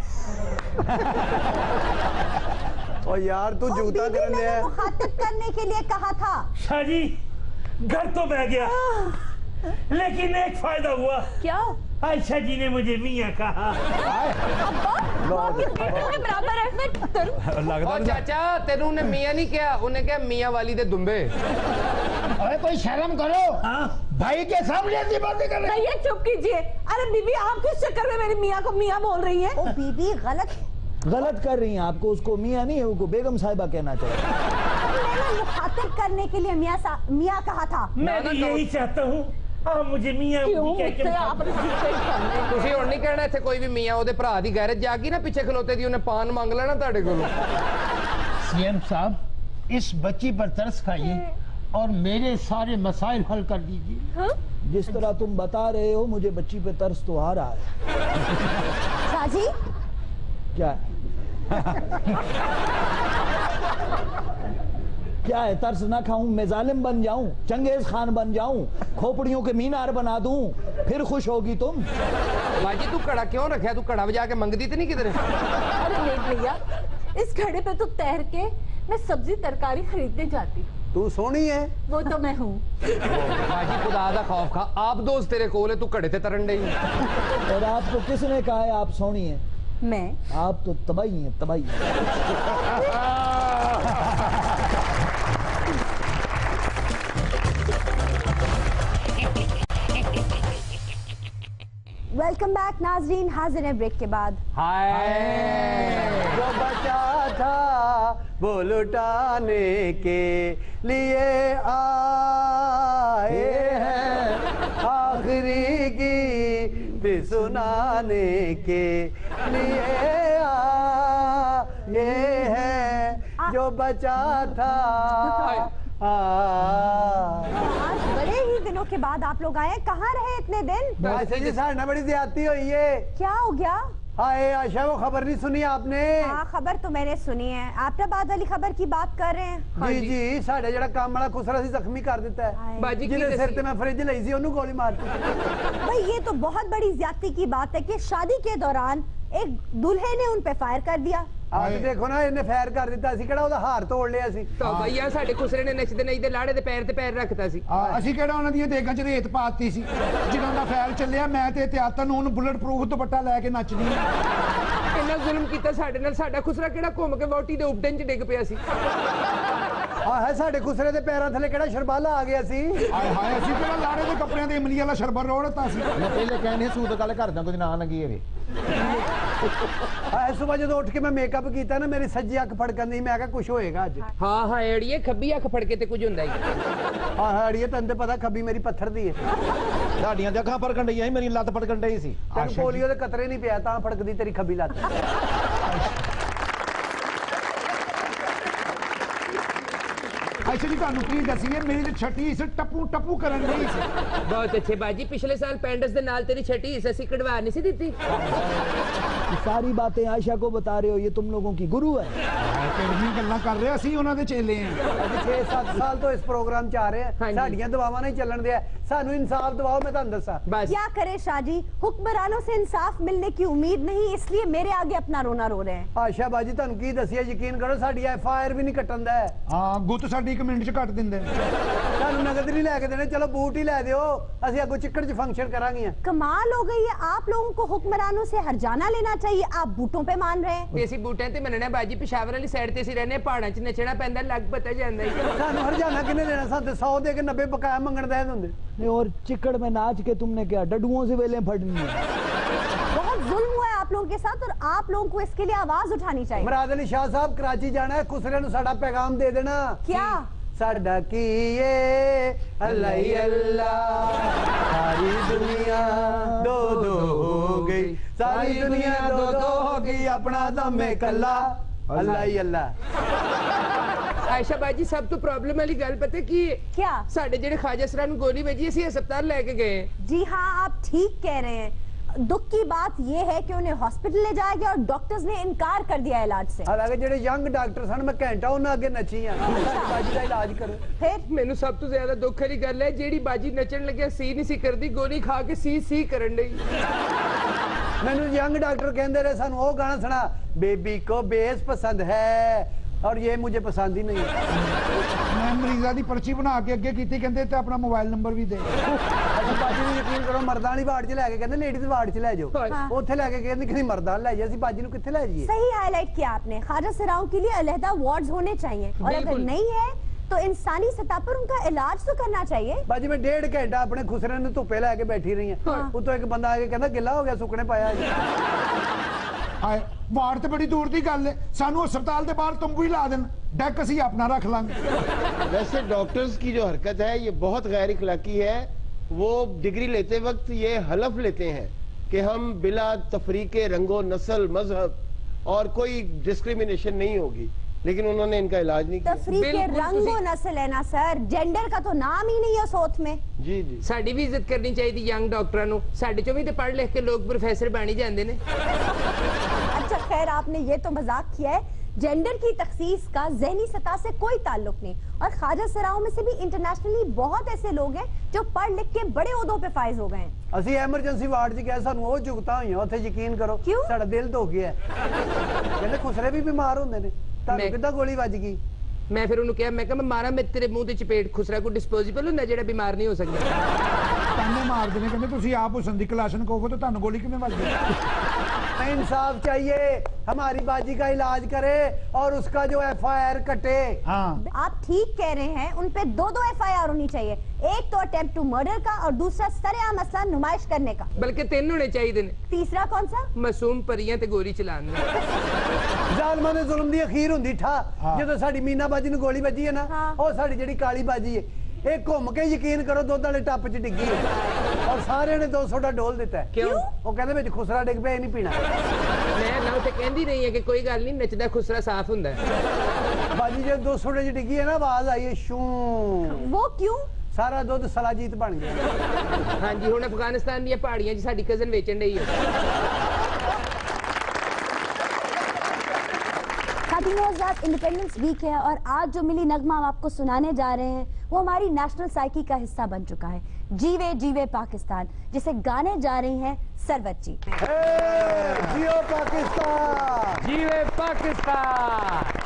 और यार तू जूता करने है। मुखातिब करने के लिए कहा था। शाजी, घर तो बह गया, लेकिन एक फायदा हुआ। क्या? आयशा जी ने मुझे मियाँ कहा। बराबर है। और चाचा, तेनू ने मियाँ नहीं किया, उन्हें क्या मियाँ वाली दे दुम्बे। अरे कोई शर्म करो। हाँ, भाई के सामने ऐसी बातें कर रहे। भैया चुप कीजिए। अरे बीबी, आप किस चक्कर में मेरी मियाँ को मियाँ बोल रही हैं? ओ बीबी, गलत कर रही हैं। आपको उसको मियाँ नहीं, उसको बेगम साहिबा कहना चाहिए। मैंने मुखातिब करने के लिए मियाँ कहा था। मैं भी यही चाहता हूँ, आप मुझे मियाँ तुसी हुण नहीं कहना इत्थे कोई भी मियाँ ओदे भरा दी गैरेज जागी ना पिछे खलोते दी, उन्हें पान मांग लेना तुहाडे कोलों। सीएम साहब, इस बच्ची पर तरस खाइए और मेरे सारे मसाइल हल कर दीजिए। हाँ? जिस तरह तुम बता रहे हो, मुझे बच्ची पे तरस तो आ रहा है। शाजी, क्या है? क्या है? तरस ना खाऊं, मैं जालिम बन जाऊं, चंगेज खान बन जाऊं, खोपड़ियों के मीनार बना दूं, फिर खुश होगी तुम? बाजी तू कड़ा क्यों रखा? तू कड़ा बजा के मंगदी तो नहीं किधर? अरे नहीं भैया, इस घड़े पे तो तैर के मैं सब्जी तरकारी खरीदने जाती हूँ। तू सोनी है? वो तो मैं हूँ। बाजी खुदा दा खौफ खा, आप दोस्त तेरे कोल है, तू कड़े ते तरन डई। और आपको किसने कहा है आप सोनी है? मैं। आप तो तबाही हैं, तबाही। वेलकम बैक नाजरीन, हाजिर है ब्रेक के बाद। जो बचा था वो लुटाने के लिए आए हैं, आखिरी गीत सुनाने के लिए आए हैं, जो बचा था। आज बड़े ही दिनों के बाद आप लोग आए, कहाँ रहे इतने दिन? ऐसे जी साढ़े बड़ी ज्यादती हुई है। क्या हो गया? हाय आशा, वो खबर नहीं सुनी आपने? हाँ, खबर तो मैंने सुनी है। एबटाबाद वाली खबर की बात कर रहे हैं? जी जी, साढ़े जड़ा काम वाला खुसरा सी जख्मी कर देता है। बाजी जिहदे सिर ते मैं फ्रिज लई सी, ओनू गोली मारती। भाई ये तो बहुत बड़ी ज्यादती की बात है कि शादी के दौरान एक दूल्हे ने उन पे फायर कर दिया। आज देखो ना, इन्हें फायर कर दिता सी, किहड़ा ओदा हार तोड़ लिया सी। तो भैया साडे खुसरे ने नचदे नचदे लाड़े दे पैर ते पैर रखता सी। ਅਸੀਂ ਕਿਹੜਾ ਉਹਨਾਂ ਦੀਆਂ ਦੇਗਾਂ 'ਚ ਰੇਤ ਪਾਤੀ ਸੀ ਜਦੋਂ ਦਾ ਫੈਲ ਚੱਲਿਆ। ਮੈਂ ਤੇ ਇਤਿਆਤਨ ਨੂੰ ਉਹਨੂੰ ਬੁਲਟ ਪ੍ਰੂਫ ਦੁਪੱਟਾ ਲੈ ਕੇ ਨੱਚਦੀ। ਇੰਨਾ ਜ਼ੁਲਮ ਕੀਤਾ ਸਾਡੇ ਨਾਲ, ਸਾਡਾ ਖੁਸਰਾ ਕਿਹੜਾ ਘੁੰਮ ਕੇ ਵੋਟੀ ਦੇ ਉਪਟਨ 'ਚ ਡਿੱਗ ਪਿਆ ਸੀ। ਹੈ ਸਾਡੇ ਖੁਸਰੇ ਦੇ ਪੈਰਾਂ ਥੱਲੇ ਕਿਹੜਾ ਸ਼ਰਬਾਲਾ ਆ ਗਿਆ ਸੀ। ਹਾਏ ਹਾਏ, ਅਸੀਂ ਕਿਹੜਾ ਲਾੜੇ ਦੇ ਕੱਪੜਿਆਂ ਤੇ ਇਮਲੀ ਵਾਲਾ ਸ਼ਰਬਰ ਰੋੜਤਾ ਸੀ। ਮੈਂ ਪਹਿਲੇ ਕਹਿੰਦੇ ਸੂਤ ਗੱਲ ਕਰਦਾ ਕੋਈ ਨਾ ਲੱਗੀ ਹੈਗੇ। ਸੁਬਹ ਜਦੋਂ ਉੱਠ ਕੇ ਮੈਂ ਮੇਕਅਪ ਕੀਤਾ ਨਾ, ਮੇਰੀ ਸੱਜੀ ਅੱਖ ਫੜਕਣ ਦੀ, ਮੈਂ ਕਿਹਾ ਕੁਝ ਹੋਏਗਾ ਅੱਜ। ਹਾਂ ਹਾਂ ਏੜੀਏ, ਖੱਬੀ ਅੱਖ ਫੜ ਕੇ ਤੇ ਕੁਝ ਹੁੰਦਾ ਹੀ। ਹਾਂ ਅੜੀਏ, ਤੈਨੂੰ ਤੇ ਪਤਾ ਖੱਬੀ ਮੇਰੀ ਪੱਥਰ ਦੀ ਹੈ। ਸਾਡੀਆਂ ਤੇ ਅੱਖਾਂ ਫੜਕਣ ਡਈਆਂ ਸੀ, ਮੇਰੀ ਲੱਤ ਫੜਕਣ ਡਈ ਸੀ। ਤੈਨੂੰ ਪੋਲੀਓ ਦੇ ਕਤਰੇ ਨਹੀਂ ਪਿਆ ਤਾਂ ਫੜਕਦੀ ਤੇਰੀ ਖੱਬੀ ਲੱਤ। ਅੱਛਾ मासी जी ਤੁਹਾਨੂੰ ਕੀ ਦਸੀਏ ਮੇਰੀ ਤੇ ਛੱਟੀ ਇਸ ਟੱਪੂ ਟੱਪੂ ਕਰਨ ਲਈ ਸੀ। बहुत अच्छे बाजी, पिछले साल पैंडस दे नाल तेरी छठी हिस्सा सी कढ़वा नहीं सी दी। सारी बातें आयशा को बता रहे हो, ये तुम लोगों की गुरु है। ਕਿਹੜੀਆਂ ਗੱਲਾਂ ਕਰ ਰਹੇ ਅਸੀਂ ਉਹਨਾਂ ਦੇ ਚੇਲੇ ਆ। ਅਸੀਂ 6-7 ਸਾਲ ਤੋਂ ਇਸ ਪ੍ਰੋਗਰਾਮ ਚ ਆ ਰਹੇ ਹਾਂ, ਸਾਡੀਆਂ ਦੁਆਵਾਂ ਨਹੀਂ ਚੱਲਣ ਦਿਆ, ਸਾਨੂੰ ਇਨਸਾਫ ਦਿਵਾਓ। मैं ਤੁਹਾਨੂੰ ਦੱਸਾਂ क्या करे शाहजी, हुक्मरानों से इंसाफ मिलने की उम्मीद नहीं, इसलिए मेरे आगे अपना रोना रो रहे हैं। आशा बाजी ਤੁਹਾਨੂੰ ਕੀ ਦੱਸਿਆ, ਯਕੀਨ ਕਰੋ ਸਾਡੀ FIR ਵੀ ਨਹੀਂ ਕੱਟਣ ਦਾ। ਹਾਂ ਗੁੱਤ ਸਾਡੀ 1 ਮਿੰਟ ਚ ਕੱਟ ਦਿੰਦੇ ਨੇ। ਸਾਨੂੰ ਨਗਦ ਨਹੀਂ ਲੈ ਕੇ ਦੇਣੇ, ਚਲੋ ਬੂਟ ਹੀ ਲੈ ਦਿਓ, ਅਸੀਂ ਅੱਗੋਂ ਚਿੱਕੜ ਚ फंक्शन करांगे। कमाल हो गई है, आप लोगों को हुक्मरानों से हरजाना लेना चाहिए, आप बूटों पे मान रहे हैं। देसी बूटां ते मनना बाजी, पेशावर वाली साइड ते ਅਸੀਂ रहने, पहाड़ां च नचना पैंदा, लग पता ਜਾਂਦਾ ਹੀ। ਸਾਨੂੰ हरजाना किन्ने देना, ਸਾਨੂੰ 100 दे के 90 बकाया मंगण दे ਹੁੰਦੇ। नहीं, और चिकड़ में नाच के तुमने क्या डडुओं से वेलें फड़नी है? बहुत जुल्म हुआ है आप लोगों के साथ, और आप लोगों को इसके लिए आवाज उठानी चाहिए। मुराद अली शाह साहब कराची जाना है, खुसरे नु साडा पैगाम दे देना। क्या साडा की ये अल्लाह ही अल्लाह, सारी दुनिया दो दो हो गई, सारी दुनिया दो दो हो गई, अपना दम में कल्ला, अल्लाह ही अल्लाह। आयशा बाजी, सब तो प्रॉब्लम वाली गल पता की क्या? साडे जेड़े ख्वाजा सरा नु गोली वजी, ਅਸੀਂ ਹਸਪਤਾਲ ਲੈ ਕੇ ਗਏ। जी हाँ, आप ठीक कह रहे हैं। दुख की बात यह है कि उन्हें हॉस्पिटल ले जाया गया और डॉक्टर्स ने इनकार कर दिया इलाज से। हालांकि जेडे यंग डॉक्टर सन, मैं घंटा उन्हें आगे नची हां, बाजी दा इलाज करो। फिर ਮੈਨੂੰ ਸਭ ਤੋਂ ਜ਼ਿਆਦਾ ਦੁੱਖ ਵਾਲੀ ਗੱਲ ਹੈ, ਜਿਹੜੀ ਬਾਜੀ ਨੱਚਣ ਲੱਗਿਆ ਸੀ ਨਹੀਂ ਸੀ ਕਰਦੀ, ਗੋਲੀ ਖਾ ਕੇ ਸੀ ਕਰਨ ਲਈ। मैनू यंग डॉक्टर कहते रहे, सानू वो गाना सुना, बेबी को बेस पसंद है और ये मुझे पसंद ही नहीं। मैं मरीजा की पर्ची बना के अगे की, कहते ते अपना मोबाइल नंबर भी दे। ਅਸੀਂ ਬਾਜੀ ਨੂੰ ਯਕੀਨ ਕਰੋ, ਮਰਦਾਂ ਵਾਲੀ ਵਾਰਡ 'ਚ ਲੈ ਕੇ ਕਹਿੰਦੇ ਲੇਡੀਜ਼ ਵਾਰਡ 'ਚ ਲੈ ਜਾਓ, ਉੱਥੇ ਲੈ ਕੇ ਕਹਿੰਦੇ ਕਿ ਮਰਦਾਂ ਲੈ ਜਾਈਏ, ਅਸੀਂ ਬਾਜੀ ਨੂੰ ਕਿੱਥੇ ਲੈ ਜਾਈਏ? सही हाईलाइट किया आपने, ख्वाजा सराओं के लिए अलहदा वार्ड्स होने चाहिए, और अगर नहीं है तो इंसानी सतह पर उनका इलाज तो करना चाहिए। बाजी मैं 1.5 घंटा अपने खुसरे ने धुप्पे लेके बैठी रही है, उतो एक बंदा आके कहता गिला हो गया, सुकने पाया। हाय वार्ड ते बड़ी दूर की गल है, सानू अस्पताल के बाहर तंबू ही ला देन, डेक असी अपना रख लांगे। वैसे डॉक्टर्स की जो हरकत है ये बहुत गैर इखलाकी है। वो डिग्री लेते वक्त ये हलफ लेते हैं कि हम बिला तफरीके रंगो नस्ल मजहब और कोई डिस्क्रिमिनेशन नहीं होगी, लेकिन उन्होंने इनका इलाज नहीं किया। तफरीके रंगो नस्ल है ना सर, जेंडर का तो नाम ही नहीं है सोच में। जी जी, साडी भी इज्जत करनी चाहिए यंग डॉक्टरां नू, साडे चों भी ते पढ़ लिख के लोग प्रोफेसर बनी जांदे ने। अच्छा खैर, आपने ये तो मजाक किया है, जेंडर की तखसीस का ज़हनी सतह से कोई ताल्लुक नहीं, और ख्वाजा सराओं में से भी इंटरनेशनली बहुत ऐसे लोग हैं जो पढ़ लिख के बड़े ओहदों पे फाइज हो गए हैं। ਅਸੀਂ ਐਮਰਜੈਂਸੀ ਵਾਰਡ 'ਚ ਗਏ, ਸਾਨੂੰ ਉਹ ਜੁਗਤਾਂ ਹੋਈਆਂ ਉੱਥੇ, ਯਕੀਨ ਕਰੋ ਸਾਡਾ ਦਿਲ ਧੋ ਗਿਆ। ਕਹਿੰਦੇ ਖੁਸਰੇ ਵੀ ਬਿਮਾਰ ਹੁੰਦੇ ਨੇ, ਤੁਹਾਨੂੰ ਕਿੱਦਾਂ ਗੋਲੀ ਵੱਜ ਗਈ? मैं फिर उन्होंने कहा, मैं कहा मैं मारा मैं तेरे मुंह ते चपेट, खुसरा को डिस्पोजेबल हुंदा जेड़ा बीमार नहीं हो सकता। ताने मार देने, कहते तुसी आप हुसन दी क्लासन कहोगे तो ਤੁਹਾਨੂੰ गोली किवें ਵੱਜ गई? इंसाफ चाहिए, हमारी बाजी का इलाज करे और उसका जो FIR कटे। हाँ आप ठीक कह रहे हैं, उन पे 2 FIR होनी चाहिए, एक तो अटेम्प्ट टू मर्डर का और दूसरा सरेआम मसला नुमाइश करने का, बल्कि 3 होने चाहिए ने। तीसरा कौन सा? मासूम परियां ते गोली चलान दा। ਜ਼ਾਲਮਾਂ ਦੇ ਜ਼ੁਲਮ ਦੀ ਅਖੀਰ ਹੁੰਦੀ ਠਾ, ਜਦੋਂ ਸਾਡੀ ਮੀਨਾ ਬਾਜੀ ਨੂੰ ਗੋਲੀ ਵੱਜੀ ਹੈ ਨਾ, ਉਹ ਸਾਡੀ ਜਿਹੜੀ ਕਾਲੀ ਬਾਜੀ ਹੈ, ਇਹ ਘੁੰਮ ਕੇ ਯਕੀਨ ਕਰੋ ਦੁੱਧ ਵਾਲੇ ਟੱਪ 'ਚ ਡਿੱਗੀ ਹੈ, ਔਰ ਸਾਰਿਆਂ ਨੇ 200 ਦਾ ਡੋਲ ਦਿੱਤਾ ਹੈ। ਕਿਉਂ? ਉਹ ਕਹਿੰਦੇ ਵਿੱਚ ਖੁਸਰਾ ਡਿੱਗ ਪਿਆ, ਇਹ ਨਹੀਂ ਪੀਣਾ। मैं ना उसे कहंदी नहीं है कि कोई गल नहीं, नचदा खुसरा साफ हुंदा है। बाजी जब 200 डी डिगी है ना, आवाज आई है शू। वो क्यों? सारा दुध सलाजीत बन गया। हाँ जी, हुण अफगानिस्तान दी पहाड़ियां 'च साडी कजन वेचण रही है। इंडिपेंडेंस वीक है, और आज जो मिली नगमा हम आपको सुनाने जा रहे हैं वो हमारी नेशनल साइकी का हिस्सा बन चुका है, जीवे जीवे पाकिस्तान, जिसे गाने जा रही हैं सरवत जी। जियो पाकिस्तान, जीवे पाकिस्तान।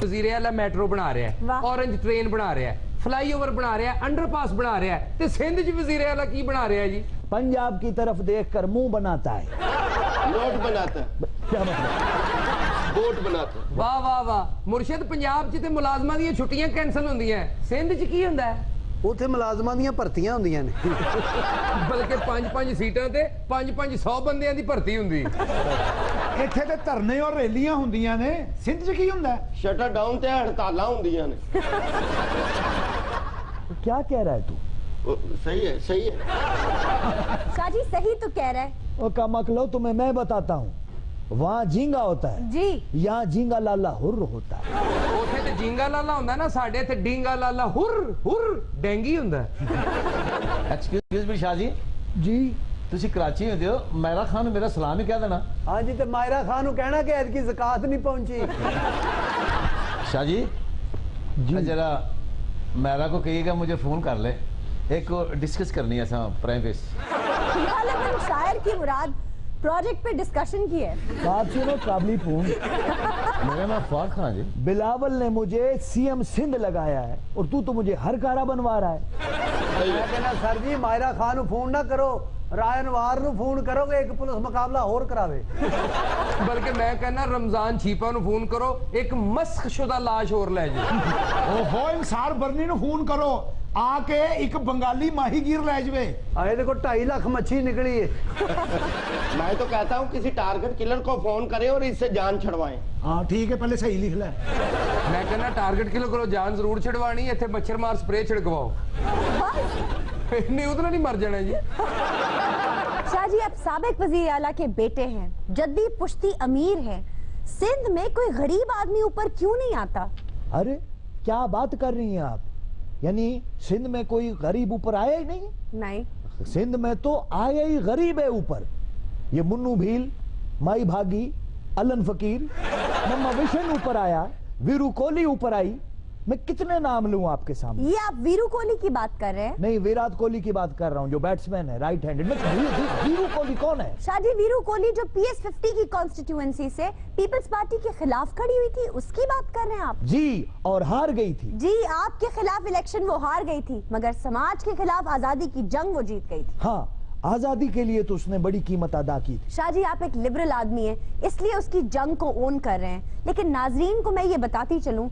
वज़ीर आला मेट्रो बना रहा है, ऑरेंज ट्रेन बना रहा है, फ्लाईओवर बना रहा है, अंडरपास बना रहा है, तो सिंध च वज़ीर आला की बना रहा है जी? पंजाब की तरफ देखकर मुंह बनाता है, नोट बनाता है। क्या मतलब? बोट बनाता है। वाह वाह वाह मुर्शिद, पंजाब च ते मुलाजमां दी छुट्टियां कैंसल होंदियां, सिंध च की हुंदा है? उत्थे मुलाजमां दी भर्तियां होंदियां ने बल्कि 5-5 सीटां ते 5-5 बंदियां दी भर्ती हुंदी। ਇੱਥੇ ਤੇ ਧਰਨੇ ਔਰ ਰੈਲੀਆਂ ਹੁੰਦੀਆਂ ਨੇ, ਸਿੰਧ 'ਚ ਕੀ ਹੁੰਦਾ? ਸ਼ਟਰ ਡਾਊਨ ਤੇ ਹੜਤਾਲਾਂ ਹੁੰਦੀਆਂ ਨੇ। क्या कह रहा है तू? सही है, सही है। शाह जी सही तो कह रहा है। ओ कमकलो, तुम्हें मैं बताता हूँ, वहाँ झींगा होता है जी, यहाँ झींगा लाला हुर्र होता है। उथे ते झींगा लाला हुंदा ना, साडे इत्थे डींगा लाला हुर्र हुर्र डेंगी हुंदा। एक्सक्यूज मी शाह जी, जी ਤੁਸੀਂ कराची ਹੁੰਦੇ ਹੋ, ਮਾਇਰਾ ਖਾਨ ਨੂੰ ਮੇਰਾ ਸਲਾਮ ਹੀ ਕਹਿ ਦੇਣਾ। हाँ जी, तो मायरा खान ਨੂੰ ਕਹਿਣਾ ਕਿ ਐਤਕੀ ज़कात नहीं पहुंची। शाह जी जरा मायरा को कहिएगा मुझे फोन कर ले, एक डिस्कस करनी है प्राइवेट। शायर की मुराद प्रोजेक्ट पे डिस्कशन की है। बात सुनो काबली फोन। मेरा नाम फवाद खान जी। बिलावल ने मुझे सीएम सिंध लगाया है और तू तो मुझे हर कारा बनवा रहा है। मैं कहना सर जी मायरा खान को फोन ना करो, रायनवार ਨੂੰ ਫੋਨ ਕਰੋਗੇ ਇੱਕ ਪੁਲਿਸ ਮੁਕਾਬਲਾ ਹੋਰ ਕਰਾਵੇ बल्कि मैं कहना रमजान छीपा ਨੂੰ ਫੋਨ ਕਰੋ ਇੱਕ ਮਸਖਸ਼ੁਦਾ ਲਾਸ਼ ਹੋਰ ਲੈ ਜਾਓ ਓਹੋ ਇਨਸਾਰ ਬਰਨੀ ਨੂੰ ਫੋਨ ਕਰੋ आके एक बंगाली माहीगीर ले जावे। आए देखो 2.5 लाख मच्छी निकली है मैं तो कहता हूँ किसी टारगेट किलर को फोन करें और इससे जान छड़वाएं। हाँ ठीक है, पहले सही लिख ले। मैं कहना टारगेट किलर को जान जरूर छड़वानी, इतने मच्छर मार स्प्रे छिड़कवाओ नहीं उतना नहीं मर जाना जी। शाह जी, आप साबिक वजीर आला के बेटे हैं, जद्दी पुश्ती अमीर हैं, सिंध में कोई गरीब आदमी ऊपर क्यों नहीं आता? अरे क्या बात कर रही हैं आप? यानी सिंध में कोई गरीब ऊपर आया ही नहीं? नहीं, सिंध में तो आया ही गरीब है ऊपर। ये मुन्नू भील, माई भागी, अलन फकीर, मम्मा विशन ऊपर आया, वीरू कोहली ऊपर आई। मैं कितने नाम लूं आपके सामने? ये आप वीरू कोहली की बात कर रहे हैं? नहीं, विराट कोहली की बात कर रहा हूं, जो बैट्समैन है, राइट हैंडेड। वीरू कोहली कौन है? शादी वीरू कोहली जो PS50 की कॉन्स्टिट्यूएंसी से पीपल्स पार्टी के खिलाफ खड़ी हुई थी, उसकी बात कर रहे हैं आप? जी, और हार गई थी। जी, आपके खिलाफ इलेक्शन वो हार गई थी, मगर समाज के खिलाफ आजादी की जंग वो जीत गई थी। हाँ, आजादी के लिए तो उसने बड़ी कीमत अदा की थी। शाह जी, आप एक लिबरल आदमी हैं, इसलिए उसकी जंग को ओन कर रहे हैं, लेकिन नाजरीन को मैं ये बताती चलूं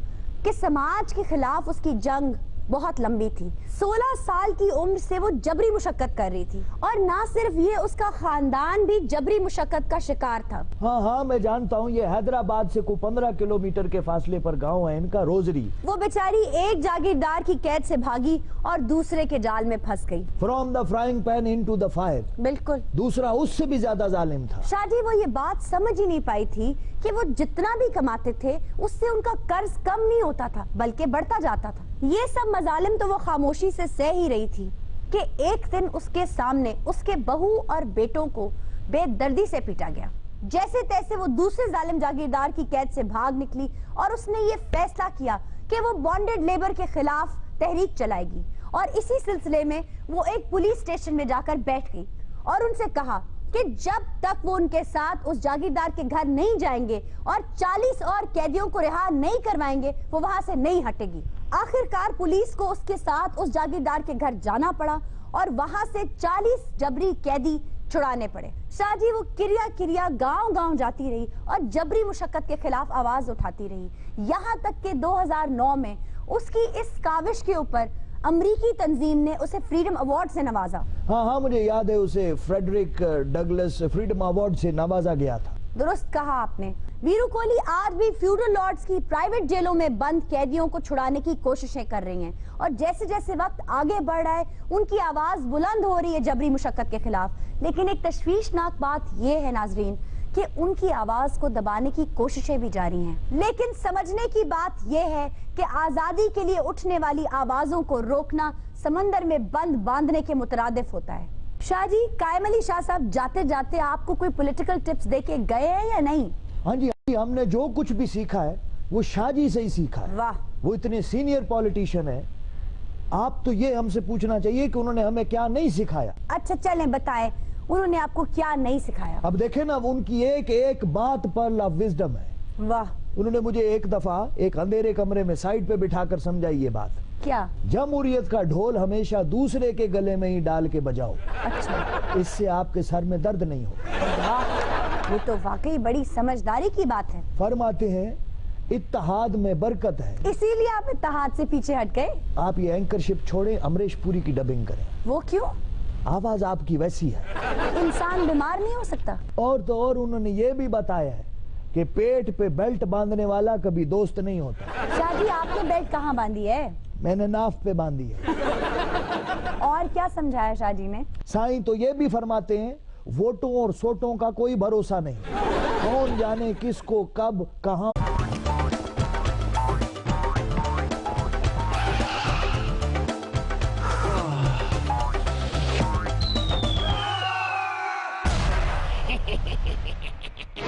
कि समाज के खिलाफ उसकी जंग बहुत लंबी थी। 16 साल की उम्र से वो जबरी मुशक्कत कर रही थी, और ना सिर्फ ये, उसका खानदान भी जबरी मुशक्कत का शिकार था। हाँ हाँ, मैं जानता हूँ, ये हैदराबाद से को 15 किलोमीटर के फासले पर गांव है इनका, रोजरी। वो बेचारी एक जागीरदार की कैद से भागी और दूसरे के जाल में फंस गई। From the frying pan into the fire. बिल्कुल। दूसरा उससे भी ज्यादा जालिम था। शाह जी, वो ये बात समझ ही नहीं पाई थी कि वो जितना भी कमाते थे उससे उनका कर्ज कम नहीं होता था, बल्कि बढ़ता जाता था। ये सब मजालिम तो वो खामोशी से सह ही रही थी कि एक दिन उसके सामने उसके बहू और बेटों को बेदर्दी से पीटा गया। जैसे तैसे वो दूसरे जालिम जागीरदार की कैद से भाग निकली और उसने ये फैसला किया कि वो बॉन्डेड लेबर के खिलाफ तहरीक चलाएगी, और इसी सिलसिले में वो एक पुलिस स्टेशन में जाकर बैठ गई और उनसे कहा कि जब तक वो उनके साथ उस जागीरदार के घर नहीं जाएंगे और 40 और कैदियों को रिहा नहीं करवाएंगे, वो वहां से नहीं हटेगी। आखिरकार पुलिस को उसके साथ उस जागीरदार के घर जाना पड़ा और वहां से 40 जबरी कैदी छुड़ाने पड़े। शाह जी, वो किरिया किरिया गांव-गांव जाती रही और जबरी मुशक्कत के खिलाफ आवाज उठाती रही, यहाँ तक कि 2009 में उसकी इस काविश के ऊपर अमरीकी तंजीम ने उसे फ्रीडम अवार्ड से नवाजा। हाँ हाँ, मुझे याद है, उसे फ्रेडरिक डगलस फ्रीडम अवार्ड से नवाजा गया था। दुरुस्त कहा आपने। वीरू कोहली आज भी फ्यूडल लॉर्ड्स की प्राइवेट जेलों में बंद कैदियों को छुड़ाने की कोशिशें कर रही हैं, और जैसे जैसे वक्त आगे बढ़ रहा है उनकी आवाज बुलंद हो रही है जबरी मुशक्कत के खिलाफ। लेकिन एक तशवीशनाक बात यह है नाजरीन कि उनकी आवाज को दबाने की कोशिशें भी जारी हैं। लेकिन समझने की बात यह है कि आजादी के लिए उठने वाली आवाजों को रोकना समंदर में बंद बांधने के मुतरादिफ होता है। शाह जी, कायम अली शाह साहब जाते जाते आपको कोई पॉलिटिकल टिप्स देके गए हैं या नहीं? हाँ जी, हमने जो कुछ भी सीखा है वो शाह जी से ही सीखा है। वाह, वो इतने सीनियर पॉलिटिशियन है, आप तो ये हमसे पूछना चाहिए कि उन्होंने हमें क्या नहीं सिखाया। अच्छा चलें, बताएं उन्होंने आपको क्या नहीं सिखाया। अब देखें ना, उनकी एक एक बात पर लव विजडम है। वाह। उन्होंने मुझे एक दफा एक अंधेरे कमरे में साइड पे बिठाकर समझाई ये बात। क्या? जमहूरियत का ढोल हमेशा दूसरे के गले में ही डाल के बजाओ। अच्छा। इससे आपके सर में दर्द नहीं होगा। ये तो वाकई बड़ी समझदारी की बात है। फरमाते हैं इत्तेहाद में बरकत है, इसीलिए आप इत्तेहाद से पीछे हट गए। आप ये एंकरशिप छोड़े, अमरीश पुरी की डबिंग करें। वो क्यों? आवाज आपकी वैसी है। इंसान बीमार नहीं हो सकता। और तो और उन्होंने ये भी बताया है कि पेट पे बेल्ट बांधने वाला कभी दोस्त नहीं होता। शाह जी, आपने बेल्ट कहाँ बांधी है? मैंने नाफ पे बांधी है। और क्या समझाया शाह जी ने? साईं तो ये भी फरमाते हैं वोटों और सोटों का कोई भरोसा नहीं, कौन जाने किसको कब कहां।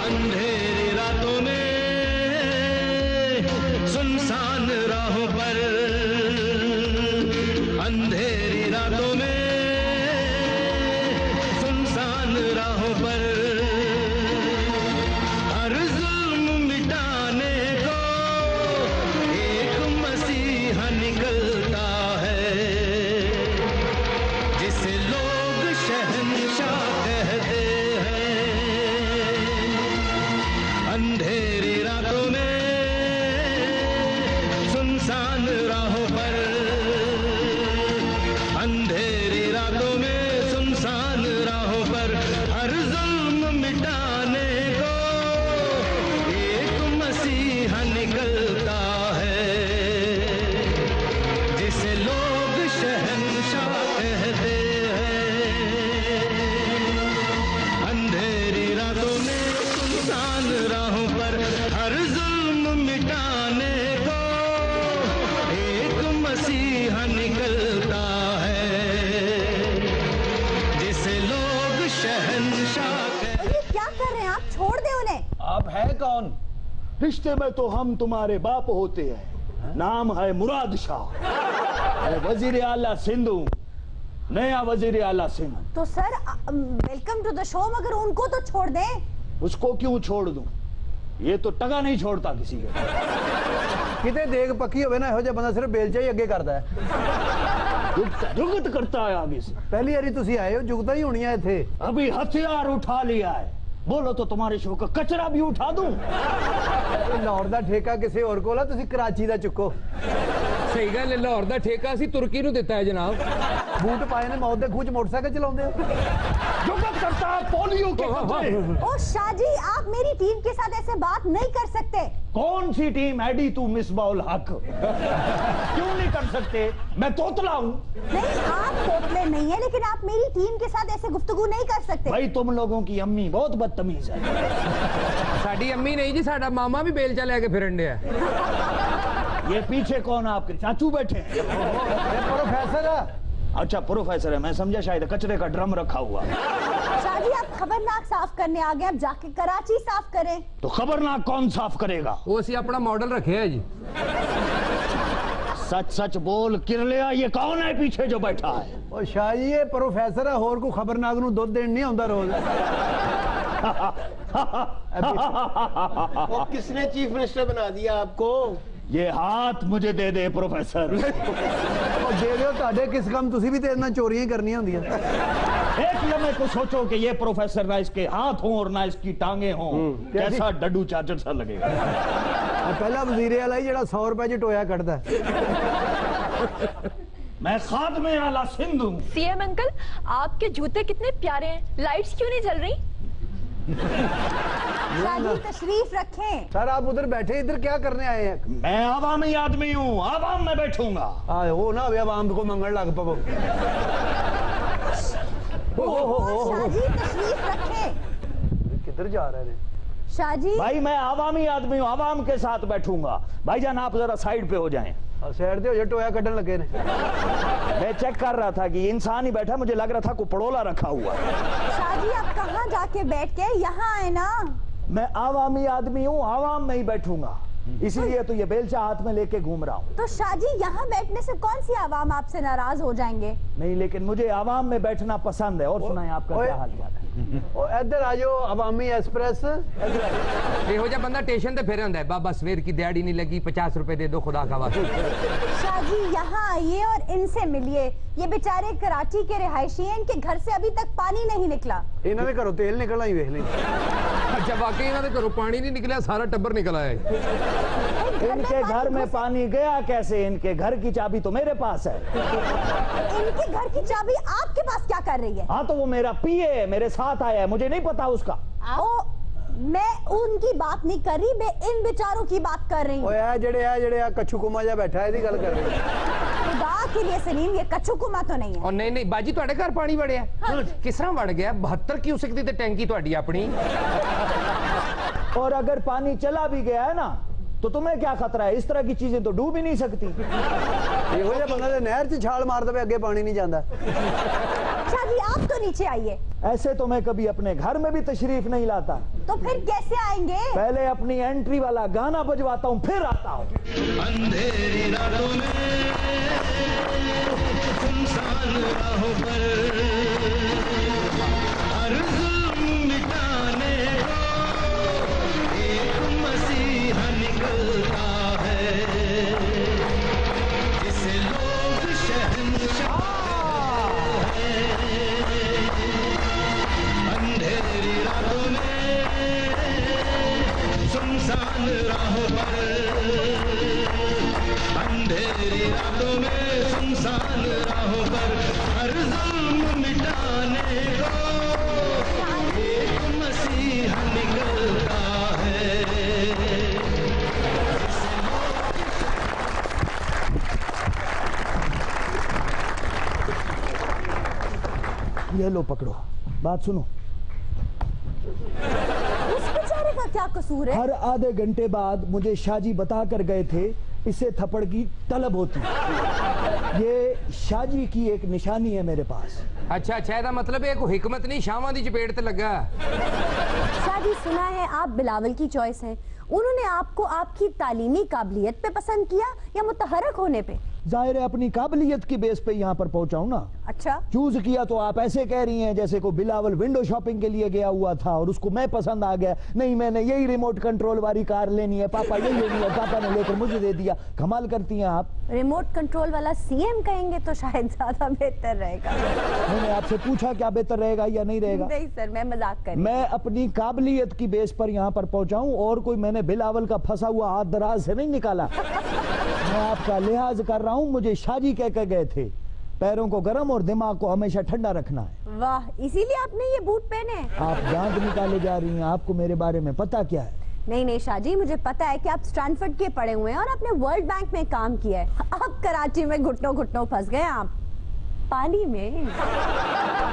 अंधेरी रातों में सुनसान राहों पर, अंधेरी रातों में सुनसान राहों पर, हर जुल्म मिटाने को एक मसीहा निकलता है, जिसे लोग शहंशाह सुनसान राहों पर हर जुल्म मिटाने को एक मसीहा निकलता है, जिसे लोग शहंशाह ये क्या कर रहे हैं आप? छोड़ दे उन्हें। आप है कौन? रिश्ते में तो हम तुम्हारे बाप होते हैं। नाम है मुराद शाह, वजीर आला सिंध हूं, नया वजीर आला सिंध। तो sir welcome to the show, मगर उनको तो छोड़ दें। उसको क्यों छोड़ दूं? ये तो टगा नहीं छोड़ता किसी के। किते देख पक्की होवे ना, ਇਹੋ ਜਿਹਾ ਬੰਦਾ ਸਿਰਫ ਬੇਲਚਾ ਹੀ ਅੱਗੇ ਕਰਦਾ ਹੈ। जुगत करता है आगे से। पहली बारी ਤੁਸੀਂ ਆਏ ਹੋ, जुगता ही होनी है ਇੱਥੇ। अभी हथियार उठा लिया है, बोलो तो तुम्हारे शो का कचरा भी उठा दूं। ਲਾਹੌਰ ਦਾ ਠੇਕਾ ਕਿਸੇ ਹੋਰ ਕੋਲ ਆ, ਤੁਸੀਂ ਕਰਾਚੀ ਦਾ ਚੁੱਕੋ। ਸਹੀ ਗੱਲ ਹੈ, ਲਾਹੌਰ ਦਾ ਠੇਕਾ ਅਸੀਂ ਤੁਰਕੀ ਨੂੰ ਦਿੱਤਾ ਹੈ ਜਨਾਬ। ਬੂਟ ਪਾਏ ਨੇ ਮੌਤ ਦੇ ਖੂਹ 'ਚ ਮੋਟਰਸਾਈਕਲ ਚਲਾਉਂਦੇ ਹੋ। जुगत करता है पोलियो के कचरे। ओ शाहजी, आप मेरी टीम के साथ ऐसे बात नहीं कर सकते। कौन सी टीम? एडी तू मिसबाउल हक। क्यों नहीं कर सकते? मैं तोतला हूँ। नहीं, आप तोतले नहीं है, लेकिन आप मेरी टीम के साथ ऐसे गुफ्तगू नहीं कर सकते। भाई तुम लोगों की अम्मी बहुत बदतमीज है। ਸਾਡੀ ਅੰਮੀ ਨਹੀਂ ਜੀ, ਸਾਡਾ ਮਾਮਾ ਵੀ ਬੇਲਚਾ ਲੈ ਕੇ ਫਿਰਨ ਡਿਆ। ये पीछे कौन? आपके चाचू बैठे हैं। प्रोफेसर है। अच्छा प्रोफेसर है, मैं समझा शायद कचरे का ड्रम रखा हुआ। शाहजी, आप खबरनाक साफ करने आ गए, अब जाके कराची साफ करें। तो खबरनाक कौन साफ करेगा? ਉਹ ਅਸੀਂ ਆਪਣਾ ਮਾਡਲ ਰੱਖਿਆ ਹੈ ਜੀ। सच सच बोल किरलिया, ये कौन है पीछे जो बैठा है? ਉਹ ਸ਼ਾਹ ਜੀ ਇਹ ਪ੍ਰੋਫੈਸਰ ਹੈ, ਹੋਰ ਕੋ ਖਬਰਨਾਕ ਨੂੰ ਦੁੱਧ ਦੇਣ ਨਹੀਂ ਆਉਂਦਾ ਰੋਜ਼। वो किसने चीफ मिनिस्टर बना दिया आपको? ये हाथ मुझे दे दे प्रोफेसर। ਉਹ ਦੇ ਦਿਓ, ਤੁਹਾਡੇ ਕਿਸ ਕੰਮ, ਤੁਸੀਂ ਵੀ ਤੇ ਇਹਨਾਂ ਚੋਰੀਆਂ ਹੀ ਕਰਨੀਆਂ ਹੁੰਦੀਆਂ। एक लम्हे को सोचो कि ये प्रोफेसर ना इसके हाथ हों और ना इसकी टांगे हों, कैसा डड्डू चार्जर सा लगेगा। पहला वजीरे वाला ही जेड़ा 100 रुपए च टोया कटदा। मैं खादमे आला सिंध हूं। सीएम अंकल, आपके जूते कितने प्यारे हैं, लाइट्स क्यों नहीं जल रही? शाहजी तशरीफ रखें। सर आप उधर बैठे, इधर क्या करने आए हैं? मैं आवामी आदमी हूँ, आवाम में बैठूंगा। हो ना वे आवाम को मंगल लग पवो। शाहजी तशरीफ रखें। किधर जा रहे हैं? शाहजी भाई मैं आवामी आदमी हूँ, आवाम के साथ बैठूंगा। भाईजान आप जरा साइड पे हो जाएं। साइड पे हो जाए, टोया कटन लगे ने। मैं चेक कर रहा था कि इंसान ही बैठा, मुझे लग रहा था को पड़ोला रखा हुआ। शाहजी आप कहाँ जाके बैठ गए? यहाँ आए ना। मैं आवामी आदमी हूँ, आवाम में ही बैठूंगा, इसीलिए तो ये बेलचा हाथ में लेके घूम रहा हूँ। तो शाहजी यहाँ बैठने से कौन सी आवाम आपसे नाराज हो जाएंगे? नहीं, लेकिन मुझे आवाम में बैठना पसंद है। और सुनाए आपका क्या हाल चाल है? इधर आ जाओ, अवामी एक्सप्रेस। ਇਹੋ ਜਿਹਾ ਬੰਦਾ स्टेशन ਤੇ ਫਿਰ ਆਂਦਾ है, बाबा सवेर की दिहाड़ी नहीं लगी, 50 रुपए दे दो खुदा का वास्ते। शाहजी यहाँ आइए और इनसे मिलिए। ये बेचारे कराची के रिहायशी हैं, इनके घर से अभी तक पानी नहीं निकला। इन्होंने घरों तेल निकलना ही वेख ली। अच्छा वाकई इन्होंने घरों पानी नहीं निकला, सारा टब्बर निकला है। इनके घर में पानी गया कैसे? इनके घर की चाबी तो मेरे पास है। इनके घर की चाबी आपके पास क्या कर रही है? हाँ तो वो मेरा पीए है, मेरे साथ आया है, मुझे नहीं पता उसका। मैं उनकी बात नहीं कर रही, मैं इन बेचारों की बात कर रही हूँ। जेड़े कच्चू कुमा जा बैठा है, गल कर रही खुदा के लिए सलीम, ये कच्चू कुमा तो नहीं है। और नहीं नहीं बाजी, ਤੁਹਾਡੇ ਘਰ ਪਾਣੀ ਵੜਿਆ? किस तरह ਵੜ गया? 72 क्यूसेक दी ते टैंकी ਤੁਹਾਡੀ ਆਪਣੀ। और अगर पानी चला भी गया है ना, तो तुम्हें क्या खतरा है? इस तरह की चीजें तो डूब ही नहीं सकती। ਇਹੋ ਜਿਹਾ ਬੰਦਾ ਤੇ ਨਹਿਰ 'ਚ ਛਾਲ ਮਾਰ ਦਵੇ, ਅੱਗੇ ਪਾਣੀ नहीं ਜਾਂਦਾ। शाहजी आप तो नीचे आइए। ऐसे तो मैं कभी अपने घर में भी तशरीफ नहीं लाता। तो फिर कैसे आएंगे? पहले अपनी एंट्री वाला गाना बजवाता हूँ, फिर आता हूँ। अंधेरी रातों में सुनसान राहों पर हर जुल्म मिटाने को एक मसीहा निकलता है, जिसे लोग शहंशाह अंधेरी रातों में सुनसान राहों पर, अंधेरी रातों में सुनसान राहों पर हर जुल्म मिटाने को एक मसीहा निकलता है। ये लो पकड़ो, बात सुनो। उस बेचारे का क्या कसूर है? हर आधे घंटे बाद मुझे शाहजी बता कर गए थे इससे थप्पड़ की तलब होती है। ये शाहजी की एक निशानी है मेरे पास। अच्छा अच्छा, ਇਹਦਾ मतलब है कोई हिकमत नहीं, शामा दी चपेट ते लगा। शाहजी सुना है आप बिलावल की चॉइस हैं। उन्होंने आपको आपकी तालीमी काबिलियत पे पसंद किया या मुतहरक होने पे? जाहिर है अपनी काबिलियत की बेस पे यहाँ पर पहुंचाऊं ना। अच्छा, चूज किया तो आप ऐसे कह रही हैं जैसे को बिलावल विंडो शॉपिंग के लिए गया हुआ था और उसको मैं पसंद आ गया। नहीं, मैंने यही रिमोट कंट्रोल वाली कार लेनी है, पापा यही लेनी है, पापा ने लेकर मुझे दे दिया। कमाल करती हैं आप। रिमोट कंट्रोल वाला सीएम कहेंगे तो शायद ज्यादा बेहतर रहेगा। मैंने आपसे पूछा क्या बेहतर रहेगा या नहीं रहेगा? नहीं सर, मैं मजाक कर रही हूं। मैं अपनी काबिलियत की बेस पर यहाँ पर पहुंचाऊं और कोई मैंने बिलावल का फंसा हुआ हाथ दराज से नहीं निकाला। मैं आपका लिहाज कर रहा हूँ। मुझे शाहजी कह के गए थे पैरों को गर्म और दिमाग को हमेशा ठंडा रखना है। वाह, इसीलिए आपने ये बूट पहने? आप जांच निकाले जा रही हैं। आपको मेरे बारे में पता क्या है? नहीं नहीं शाहजी, मुझे पता है कि आप स्टैनफोर्ड के पढ़े हुए हैं और आपने वर्ल्ड बैंक में काम किया है। अब कराची में घुटनों घुटनों फंस गए आप पानी में।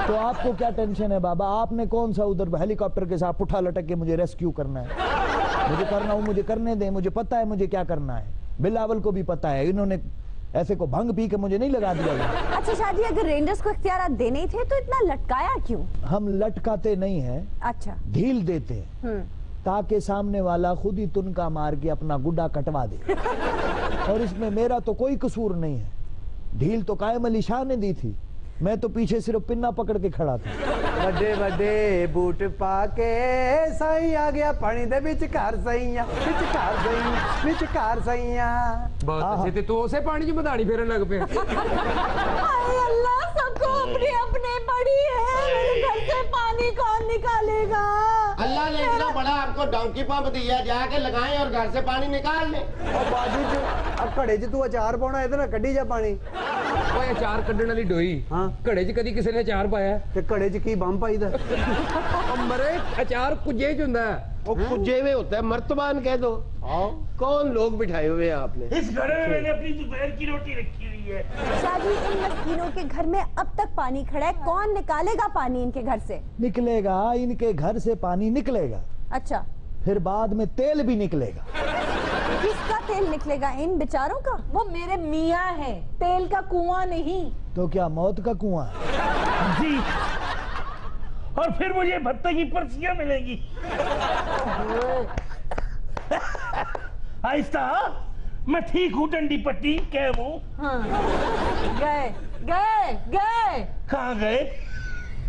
तो आपको क्या टेंशन है बाबा? आपने कौन सा उधर हेलीकॉप्टर के साथ पुठा लटक के मुझे रेस्क्यू करना है? मुझे करना हो मुझे करने दें। मुझे पता है मुझे क्या करना है। बिलावल को भी पता है। इन्होंने ऐसे को भंग पी के मुझे नहीं लगा दिया। अच्छा शाहजी, अगर रेंजर्स को इख्तियार देने ही थे तो इतना लटकाया क्यों? हम लटकाते नहीं हैं, अच्छा, ढील देते हैं ताकि सामने वाला खुद ही तुनका मार के अपना गुड्डा कटवा दे। और इसमें मेरा तो कोई कसूर नहीं है। ढील तो कायम अली शाह ने दी थी, मैं तो पीछे सिर्फ पिन्ना पकड़ के खड़ा था। बड़े बड़े बूट पाके साई आ गया पानी दे विच घर सईया, विच घर सई, विच घर सईया। बहुत अच्छे थे। तो उसे पानी च मदानी फेरन लग पे। हाय अल्लाह, सबको अपने अपने पड़ी है। मेरे घर से पानी कौन निकालेगा? अल्लाह ने इतना बड़ा आपको डोंकी पंप दिया, जाके लगाएं और घर से पानी निकाल लें। और बाजी च घड़े च तू अचार पाउणा, इधर कड्डी जा पानी। ओए अचार कड्डण वाली डोई घड़े च कदी किसी ने अचार पाया? ते घड़े च की बम पाईदा? मरे अचार कुजे च हुंदा है। वो कुजे में होता है, मर्तबान कह दो। कौन लोग बिठाए हुए हैं आपने? इस घर में मैंने अपनी दोपहर की रोटी रखी हुई है। शाहजी, इन मस्कीनों के घर में अब तक पानी खड़ा है, कौन निकालेगा पानी इनके घर से? निकलेगा, इनके घर से पानी निकलेगा। अच्छा, फिर बाद में तेल भी निकलेगा। किसका तेल निकलेगा? इन बेचारों का? वो मेरे मियाँ है, तेल का कुआं नहीं। तो क्या मौत का कुआं है? जी, और फिर मुझे भत्ते की पर्चियां मिलेगी। आहिस्ता, मैं ठीक हूँ, डंडी पट्टी कैम हूँ। हाँ। गए गए गए कहाँ गए?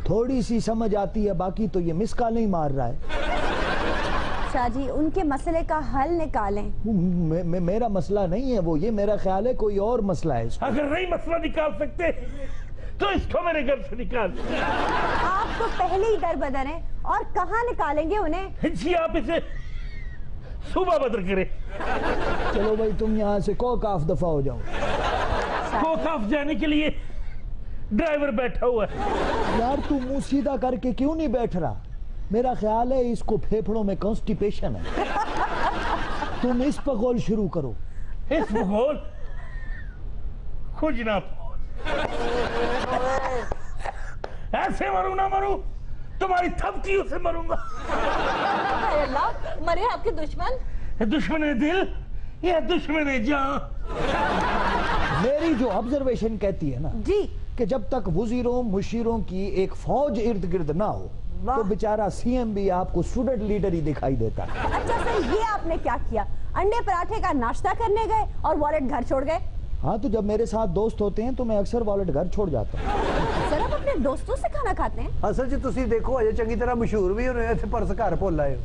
थोड़ी सी समझ आती है, बाकी तो ये मिसका नहीं मार रहा है। शाहजी, उनके मसले का हल निकालें। मेरा मसला नहीं है वो, ये मेरा ख्याल है कोई और मसला है। अगर नहीं मसला निकाल सकते तो इसको मेरे घर से निकाल। आप तो पहले ही दर बदर हैं, और कहाँ निकालेंगे उन्हें? जी, आप इसे सुबह बदर करें। चलो भाई, तुम यहाँ से कोकाफ दफा हो जाओ। कोकाफ जाने के लिए ड्राइवर बैठा हुआ है। यार तू मुंह सीधा करके क्यों नहीं बैठ रहा? मेरा ख्याल है इसको फेफड़ों में कॉन्स्टिपेशन है। तुम इस पर गौर शुरू करो। इस पर गौर खुजना ऐसे मरूं ना मरूं, तुम्हारी थपकियों से मरूंगा। हाय अल्लाह, मरे आपके दुश्मन? दुश्मन दिल या दुश्मन जान? मेरी जो ऑब्जर्वेशन कहती है ना जी, कि जब तक वजीरों मुशीरों की एक फौज इर्द गिर्द ना हो तो बेचारा सीएम भी आपको स्टूडेंट लीडर ही दिखाई देता है। अच्छा सर, ये आपने क्या किया? अंडे पराठे का नाश्ता करने गए और वॉलेट घर छोड़ गए? हाँ, तो जब मेरे साथ दोस्त होते हैं तो मैं अक्सर वॉलेट घर छोड़ जाता हूँ। सर, आप अपने दोस्तों से खाना खाते हैं? असल च तुसी देखो अजे चंगी तरह मशहूर भी हो रहे थे, पर्स घर भुल आए हो।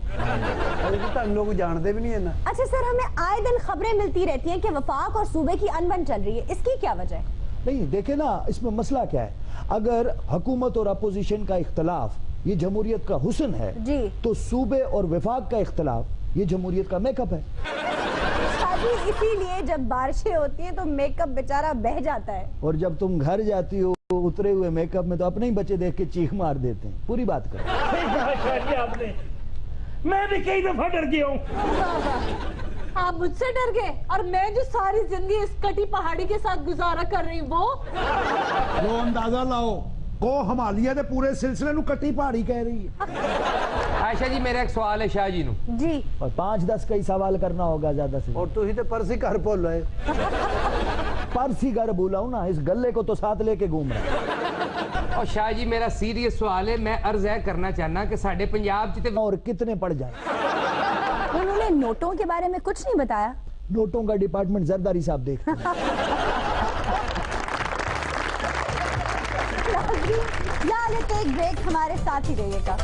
अजे तो तुम लोग जानते भी नहीं है ना। अच्छा सर, हमें आए दिन खबरें मिलती रहती हैं कि वफाक और सूबे की अनबन चल रही है, इसकी क्या वजह है? नहीं, देखे ना, इसमें मसला क्या है। अगर हुकूमत और अपोजिशन का इख्तलाफ ये जमहूरियत का हुस्न है जी, तो सूबे और विफाक का इख्तलाफ ये जमहूरियत का मेकअप है। इसीलिए जब बारिशें होती हैं तो मेकअप बेचारा बह जाता है। और जब तुम घर जाती हो उतरे हुए मेकअप में तो अपने ही बच्चे देख के चीख मार देते हैं। पूरी बात कर। आपने, मैं भी कई दफा डर गया हूँ। आप मुझसे डर गए, और मैं जो सारी जिंदगी इस कटी पहाड़ी के साथ गुजारा कर रही हूँ वो अंदाजा लाओ को हमालिया दे पूरे सिलसिले नु कटी पहाड़ी कह रही है। आयशा जी मेरा एक सवाल है शाह जी नु जी और 5-10 का ही सवाल करना होगा ज्यादा से। और तुसी तो परसी घर भूल रहे परसी घर भूला हूं ना, इस गले को तो साथ लेके घूम रहा। और शाह जी मेरा सीरियस सवाल है, मैं अर्ज है करना चाहना कि साडे पंजाब च ते और कितने पड़ जाए। उन्होंने नोटों के बारे में कुछ नहीं बताया। नोटों का डिपार्टमेंट जरदारी साहब देखते हैं। यहाँ लेते एक ब्रेक, हमारे साथ ही रहिएगा।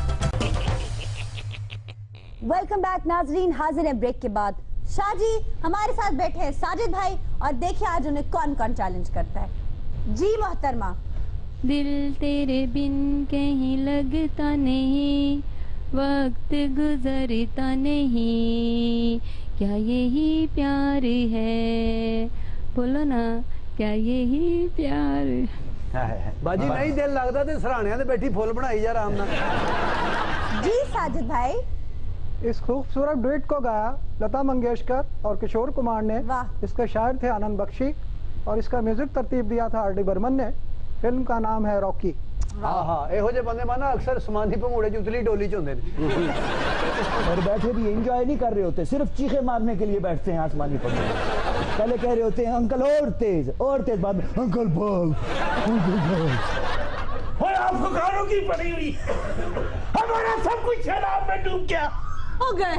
वेलकम बैक नाजरीन, हाजिर है ब्रेक के बाद। शाह जी हमारे साथ बैठे हैं साजिद भाई, और देखिए आज उन्हें कौन कौन चैलेंज करता है। जी मोहतरमा। दिल तेरे बिन कहीं लगता नहीं, वक्त गुजरता नहीं, क्या यही प्यार है, बोलो ना क्या यही प्यार है। बाजी नहीं दिल लगता तो सराहने से बैठी फुल बनाई जा आराम ना। जी साजिद भाई। इस खूबसूरत डुएट को गाया लता मंगेशकर और किशोर कुमार ने। इसके शायर थे आनंद बख्शी और इसका म्यूजिक तरतीब दिया था आर डी बर्मन ने। फिल्म का नाम है रॉकी। हाँ हाँ, एहो जे बंदे माना अक्सर समाधि भंगूड़े च उतली डोली च होंदे ने और बैठे भी एंजॉय नहीं कर रहे होते, सिर्फ चीखे मारने के लिए बैठते हैं आसमानी पर। पहले कह रहे होते हैं अंकल और तेज, बाद में अंकल बोल, अंकल बोल। और आपको गानों की पड़ी हुई, हमारा सब कुछ शराब में डूब गया। हो गए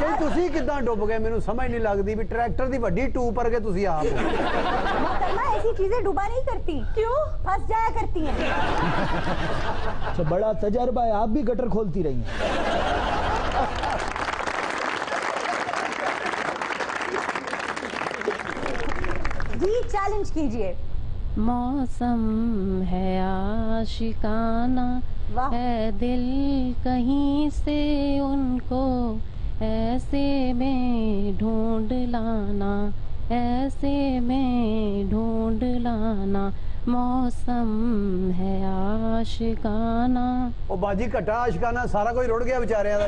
जी तुसी किदां डुब गए, मेनू समझ नहीं लगदी भी ट्रैक्टर दी वड्डी टूब पर के तुसी आप मोहतरमा ऐसी चीजें डूबा नहीं करती, क्यों फंस जाया करती हैं। अच्छा बड़ा तजर्बा है, आप भी गटर खोलती रही हैं। जी चैलेंज कीजिए। मौसम है आशिकाना, है दिल कहीं से उनको ऐसे में ढूंढ लाना, ऐसे में ढूंढ लाना, मौसम है आशिकाना। ओ बाजी घटा आशिकाना सारा कोई रुड़ गया बेचारियां दा।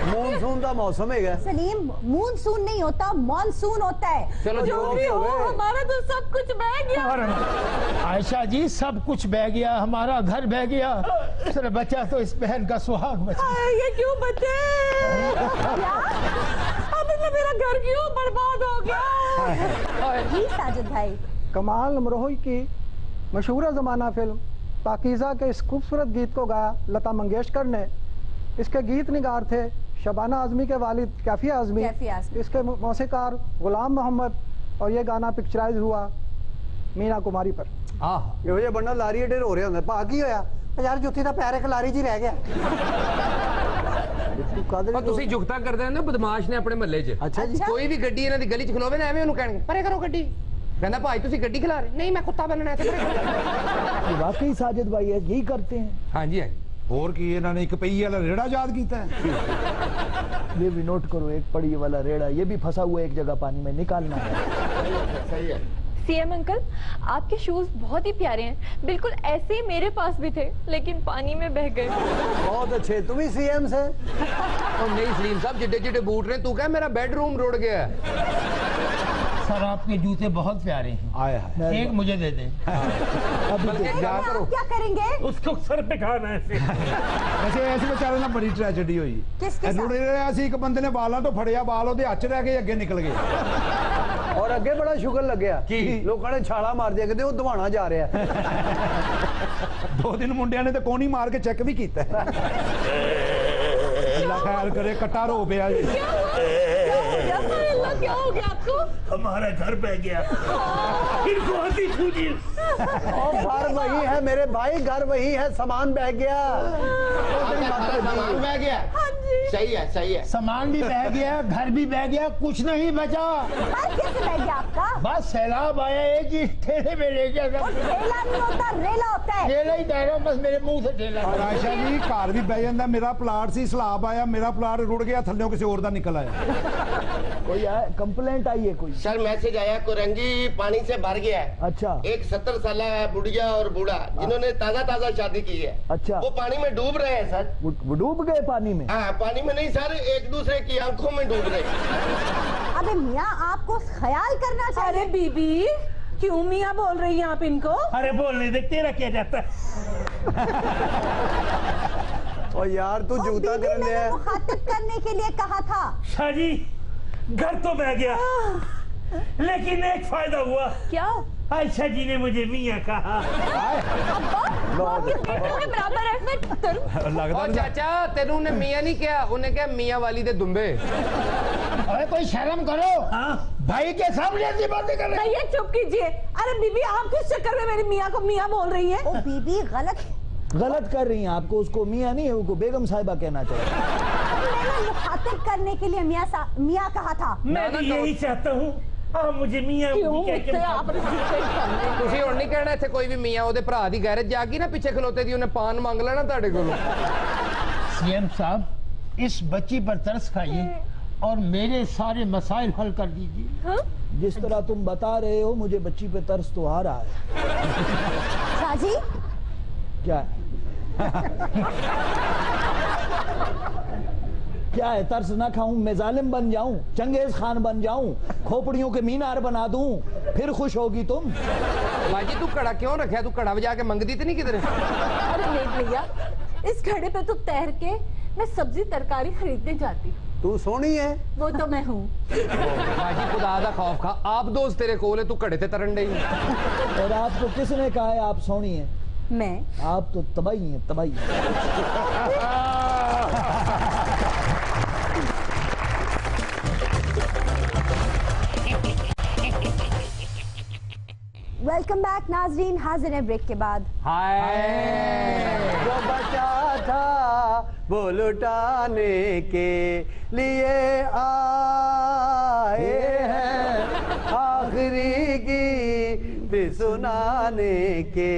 मानसून का मौसम है सलीम, मानसून नहीं होता मॉनसून होता है। चलो जो भी हो, हमारा तो सब कुछ बह गया। आयशा जी सब कुछ बह गया, हमारा घर बह गया, सिर्फ बचा तो इस बहन का सुहाग बचा। ये क्यों बचे? अभी तो मेरा घर क्यों बर्बाद हो गया? जी साजिद भाई। कमाल अमरोही की मशहूर ज़माना फिल्म पाकीज़ा के इस खूबसूरत गीत को गाया लता मंगेशकर ने। इसके गीत निगार थे शबाना आज़मी के वालिद कैफी आज़मी, इसके मौसीकार गुलाम मोहम्मद, और ये गाना पिक्चराइज हुआ मीना कुमारी पर। ਇਹੋ ਜਿਹੇ ਬੰਦਾ ਲਾਰੀ ਢੇਰ ਹੋ ਰਿਹਾ ਹੁੰਦਾ, ਭਾ ਕੀ ਹੋਇਆ? ਯਾਰ ਜੁੱਤੀ ਦਾ ਪੈਰ ਇੱਕ ਲਾਰੀ 'ਚ ਹੀ ਰਹਿ ਗਿਆ। ਪਰ ਤੁਸੀਂ ਜੁਗਤਾ ਕਰਦੇ ਹੋ ਨਾ ਬਦਮਾਸ਼ ਨੇ ਆਪਣੇ ਮਹੱਲੇ 'ਚ। ਅੱਛਾ ਜੀ। ਕੋਈ ਵੀ ਗੱਡੀ ਇਹਨਾਂ ਦੀ ਗਲੀ 'ਚ ਖਲੋਵੇ ਨਾ ਐਵੇਂ ਉਹਨੂੰ ਕਹਿਣਗੇ ਪਰੇ ਕਰੋ ਗੱਡੀ, कहना भाई तुसी गड्डी खिला रहे, नहीं मैं कुत्ता बनना है। वाकई साजिद भाई है यही करते हैं। हाँ जी और की इन्होंने एक पहिए वाला रेड़ा याद किया है। ये भी नोट करो, एक पहिए वाला रेड़ा, ये भी फंसा हुआ एक जगह पानी में, निकालना है। सही है। सीएम अंकल आपके शूज बहुत ही प्यारे हैं, बिल्कुल ऐसे ही मेरे पास भी थे लेकिन पानी में बह गए। बहुत अच्छे, तुम ही सीएम से? और नहीं सलीम साहब जिड्डे जिड्डे बूट रहे, तू क्या मेरा बेडरूम रुड़ गया। सर आपके जूते बहुत प्यारे हैं। आया है। एक मुझे दे दें। क्या करेंगे? उसको सर पे खाना है। ऐसे ऐसे बेचारे ना बड़ी ट्रेजेडी हुई। रुड़े रहा सी, एक बंदे ने बालों तो फड़िया, बाल ਉਹਦੇ ਹੱਥ ਰਹਿ ਗਏ, ਅੱਗੇ ਨਿਕਲ ਗਏ। और अगे बड़ा शुगर लग्या कि लोगों ने छाला मार दिया, कहते वो दवाना जा रहा है। 2 दिन मुंडिया ने तो कोनी मार के चेक भी किया। अल्लाह खैर करे, कट्टा रो पिया। क्या हो गया आपको? हमारा घर बह गया। इनको आती सूझी। घर वही है मेरे भाई, घर वही है, सामान बह गया। सामान बह गया। सही है, सही है। सामान भी बह गया, घर भी बह गया, कुछ नहीं बचा। कैसे बह गया आपका? बस सैलाब आया, एक ही ठेले में ले गया। ठेला नहीं होता, रेला होता है। ठेला ही बह रहा, बस मेरे मुंह से ठेला। आयशा जी घर भी बह जाता, मेरा प्लाट सी, सलाब आया, मेरा प्लाट रुड़ गया, थल्लों किसी और दा निकल आया। कोई कंप्लेंट आई है कोई? सर मैसेज आया, कुरंगी पानी से भर गया है। अच्छा। एक 70 साल बुढ़िया और बूढ़ा जिन्होंने ताजा शादी की है, अच्छा, वो पानी में डूब रहे हैं सर। वो डूब गए पानी में? हाँ, पानी में नहीं सर, एक दूसरे की आंखों में डूब रहे। अबे मियाँ आपको ख्याल करना चाहिए। अरे बीबी क्यों मियाँ बोल रही हैं आप इनको? अरे बोलने दे, तेरा क्या जाता है। और यार तू जूता कर ले मुखातिब करने के लिए कहा था। शाजी घर तो मैं गया, लेकिन एक फायदा हुआ। क्या? आयशा जी ने मुझे मियाँ कहा। और चाचा तेनू ने मियाँ नहीं किया, उन्हें क्या मियाँ वाली दे दुम्बे। अरे कोई शर्म करो। भाई के सामने ऐसी बातें कर रहे हैं। चुप कीजिए। अरे बीबी आप किस चक्कर में मेरी मियाँ को मियाँ बोल रही हैं? ओ बीबी गलत कर रही हैं। आपको उसको मियाँ नहीं है, उसको बेगम साहिबा कहना चाहिए। मैंने मुखातिब करने के लिए मियाँ कहा था। मैं भी यही चाहता हूँ, मुझे मियाँ तुसी हुण नहीं कहना इत्थे कोई भी मियाँ ओदे भरा दी गैरेज जागी ना पिछे खलोते दी उन्हें पान मांग लेना तुहाडे कोलों। सीएम साहब इस बच्ची पर तरस खाइए और मेरे सारे मसाइल हल कर दीजिए। जिस तरह तुम बता रहे हो मुझे बच्ची पे तरस तो आ रहा है। शाजी क्या क्या है? तरस ना खाऊं, मैं जालिम बन जाऊं, चंगेज खान बन जाऊं, खोपड़ियों के मीनार बना दूं, फिर खुश होगी तुम? बाजी तू कड़ा क्यों रखा? तू कड़ा बजा के मंगदी तो नहीं किधर? अरे नहीं भैया, इस घड़े पे तो तैर के मैं सब्जी तरकारी खरीदने जाती हूँ। तू सोनी है? वो तो मैं हूँ। बाजी खुदा दा खौफ खा, आप दोस्त तेरे कोल है, तू कड़े ते तरन डई। और आपको किसने कहा है आप सोनी है? मैं। आप तो तबाही हैं, तबाही। वेलकम बैक नाजरीन, हाजिर है ब्रेक के बाद। जो बचा था वो लुटाने के लिए आए हैं, आखिरी गीत सुनाने के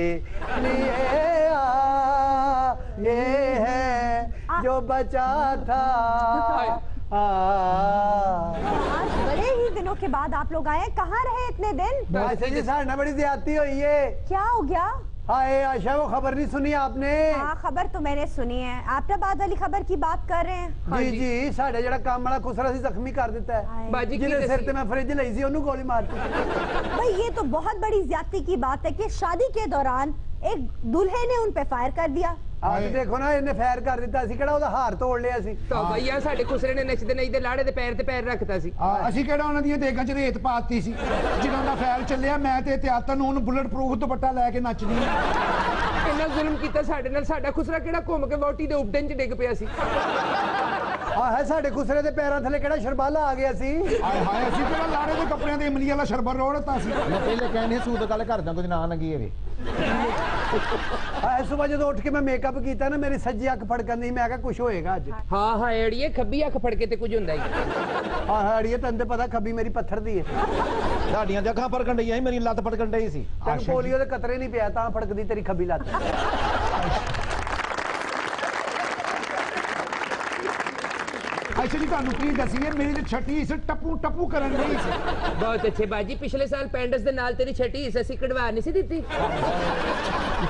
लिए आए हैं, जो बचा था। आज बड़े ही दिनों के बाद आप लोग आए, कहाँ रहे इतने दिन? ऐसे जी साढ़े बड़ी ज्यादती हुई है। क्या हो गया? हाय आशा, वो खबर नहीं सुनी आपने? हाँ खबर तो मैंने सुनी है। एबटाबाद वाली खबर की बात कर रहे हैं? जी जी, साढ़े जड़ा काम वाला खुसरा सी जख्मी कर देता है। बाजी जिन्हें सिर ते मैं फ्रिज लाई सी ओनू गोली मारती। भाई ये तो बहुत बड़ी ज्यादती की बात है कि शादी के दौरान एक दूल्हे ने उन पे फायर कर दिया। आज देखो ना, इन्हें फायर कर दिता सी, किहड़ा ओदा हार तोड़ लिया सी। तो भैया साडे खुसरे ने नचदे नचदे लाड़े दे पैर रखता सी। ਅਸੀਂ ਕਿਹੜਾ ਉਹਨਾਂ ਦੀਆਂ ਦੇਗਾਂ 'ਚ ਰੇਤ ਪਾਤੀ ਸੀ। ਜਦੋਂ ਦਾ ਫੈਲ ਚੱਲਿਆ ਮੈਂ ਤੇ ਇਤਿਆਤਨ ਨੂੰ ਬੁਲਟ ਪ੍ਰੂਫ ਦੁਪੱਟਾ ਲੈ ਕੇ ਨੱਚਦੀ। ਇੰਨਾ ਜ਼ੁਲਮ ਕੀਤਾ ਸਾਡੇ ਨਾਲ, ਸਾਡਾ ਖੁਸਰਾ ਕਿਹੜਾ ਘੁੰਮ ਕੇ ਵੋਟੀ ਦੇ ਉਪਟਨ 'ਚ ਡਿੱਗ ਪਿਆ ਸੀ। ਹੈ ਸਾਡੇ ਖੁਸਰੇ ਦੇ ਪੈਰਾਂ ਥੱਲੇ ਕਿਹੜਾ ਸ਼ਰਬਾਲਾ ਆ ਗਿਆ ਸੀ। ਹਾਏ ਹਾਏ, ਅਸੀਂ ਕਿਹੜਾ ਲਾੜੇ ਦੇ ਕੱਪੜਿਆਂ ਦੇ ਇਮਲੀ ਵਾਲਾ ਸ਼ਰਬਤ ਰੋੜਤਾ ਸੀ। ਮੈਂ ਪਹਿਲੇ ਕਹਿੰਦੇ ਸੂਤ ਗੱਲ ਕਰਦਾ ਕੁਝ ਨਾ ਲੱਗੀ ਹੋਵੇ। सुबह जो उठ के मैं मेकअप किया ना, मेरी सज्जी अख फड़कन नहीं, मैं कुछ होएगा अज। हाँ हाँ एड़िए, खब्बी अख फड़के ते कुछ हुंदा ही। हाँ अड़िए, तेन तो पता खब्बी मेरी पत्थर दी है। साडियां जगह फड़कन डई, मेरी लत्त फड़कन डई सी। तेन पोलियो दे कतरे नहीं पिया, तां फड़कदी तेरी खब्बी लत्त। अच्छा जी, ਤੁਹਾਨੂੰ ਕੀ ਦਸੀਏ, ਮੇਰੀ ਤੇ ਛੱਟੀ ਇਸ ਟੱਪੂ ਕਰਨ ਲਈ ਸੀ। बहुत अच्छे बाजी, पिछले साल पेंडस दे नाल तेरी छठी हिस्सा सी कढ़वा नहीं सी दी।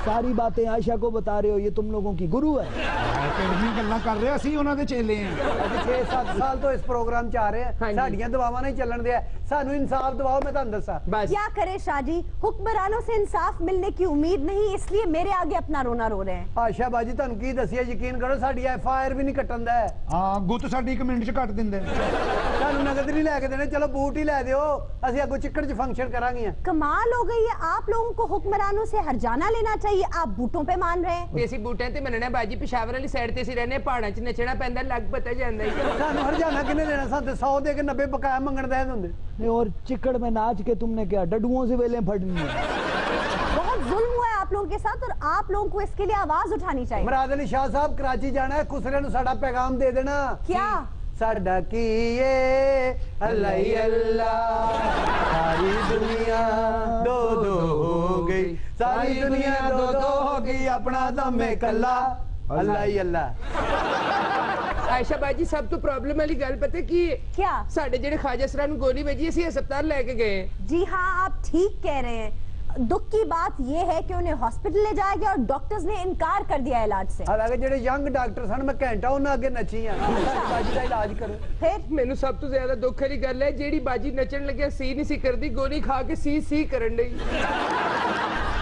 सारी बातें आयशा को बता रहे हो, ये तुम लोगों की गुरु है। ਕਿਹੜੀਆਂ ਗੱਲਾਂ ਕਰ ਰਹੇ, ਅਸੀਂ ਉਹਨਾਂ ਦੇ ਚੇਲੇ ਆਂ। ਅਸੀਂ 6-7 ਸਾਲ ਤੋਂ ਇਸ ਪ੍ਰੋਗਰਾਮ 'ਚ ਆ ਰਹੇ ਹਾਂ, ਸਾਡੀਆਂ ਦਵਾਵਾਂ ਨਹੀਂ ਚੱਲਣ ਦਿਆ। ਸਾਨੂੰ ਇਨਸਾਫ ਦਿਵਾਓ, मैं ਤੁਹਾਨੂੰ ਦੱਸਾਂ। क्या करे शाजी, हुक्मरानों से इंसाफ मिलने की उम्मीद नहीं, इसलिए मेरे आगे अपना रोना रो रहे हैं। आशा बाजी ਤੁਹਾਨੂੰ ਕੀ ਦਸੀਏ, ਯਕੀਨ ਕਰੋ ਸਾਡੀ FIR ਵੀ ਨਹੀਂ ਕੱਟਣ ਦਾ। ਹਾਂ, ਗੁੱਤ ਸਾਡੀ 1 ਮਿੰਟ 'ਚ ਕੱਟ ਦਿੰਦੇ ਨੇ। ਤੁਹਾਨੂੰ ਨਗਦ ਨਹੀਂ ਲੈ ਕੇ ਦੇਣੇ, ਚਲੋ ਬੂਟ ਹੀ ਲੈ ਦਿਓ, ਅਸੀਂ ਅੱਗੋਂ ਚਿੱਕੜ 'ਚ फंक्शन करांगे। कमाल हो गई है, आप लोगों को हुक्मरानों से हरजाना लेना चाहिए, आप बूटों पे मान रहे हैं। ਅਸੀਂ ਬੂਟਾਂ ਤੇ ਮੰਨਣਾ ਬਾਜੀ, ਪਿਸ਼ਾਵਰ ਵਾਲੀ ਸਾਈਡ ਤੇ ਅਸੀਂ ਰਹਿੰਦੇ, ਪਹਾੜਾਂ 'ਚ ਨੱਚਣਾ ਪੈਂਦਾ, ਲੱਗ ਪਤਾ ਜਾਂਦਾ ਹੀ। ਸਾਨੂੰ ਹਰਜਾਨਾ ਕਿੰਨੇ ਦੇਣਾ? ਸਾਨੂੰ 100 ਦੇ ਕੇ 90 ਬਕਾਇਆ ਮੰਗਣ ਦੇ ਹੁੰਦੇ। और चिकड़ में नाच के तुमने क्या डडुओं से वेलें फड़नी है? बहुत जुल्म हुआ है आप लोगों के साथ, और आप लोगों को इसके लिए आवाज उठानी चाहिए। मुराद अली शाह साहब कराची जाना है, खुसरे नु साडा पैगाम दे देना। क्या? साडा की ये अल्लाह ही अल्लाह, सारी दुनिया दो दो हो गई, सारी दुनिया दो दो हो गई, अपना दम में कल्ला, अल्लाह ही अल्लाह। आयशा बाजी, सब तो प्रॉब्लम वाली गल पता की क्या? साडे जेड़े ख्वाजा सरा नु गोली वजी, ਅਸੀਂ ਹਸਪਤਾਲ ਲੈ ਕੇ ਗਏ। जी हाँ, आप ठीक कह रहे हैं। दुख की बात यह है कि उन्हें हॉस्पिटल ले जाया गया और डॉक्टर्स ने इनकार कर दिया इलाज से। हालांकि जेड़े यंग डॉक्टर सन, मैं घंटा उन्हां अगे नची हां, बाजी दा इलाज करो। फिर ਮੈਨੂੰ ਸਭ ਤੋਂ ਜ਼ਿਆਦਾ ਦੁੱਖ ਵਾਲੀ ਗੱਲ ਹੈ, ਜਿਹੜੀ ਬਾਜੀ ਨੱਚਣ ਲੱਗਿਆ ਸੀ ਨਹੀਂ ਸੀ ਕਰਦੀ, ਗੋਲੀ ਖਾ ਕੇ ਸੀ ਕਰਨ ਡਈ।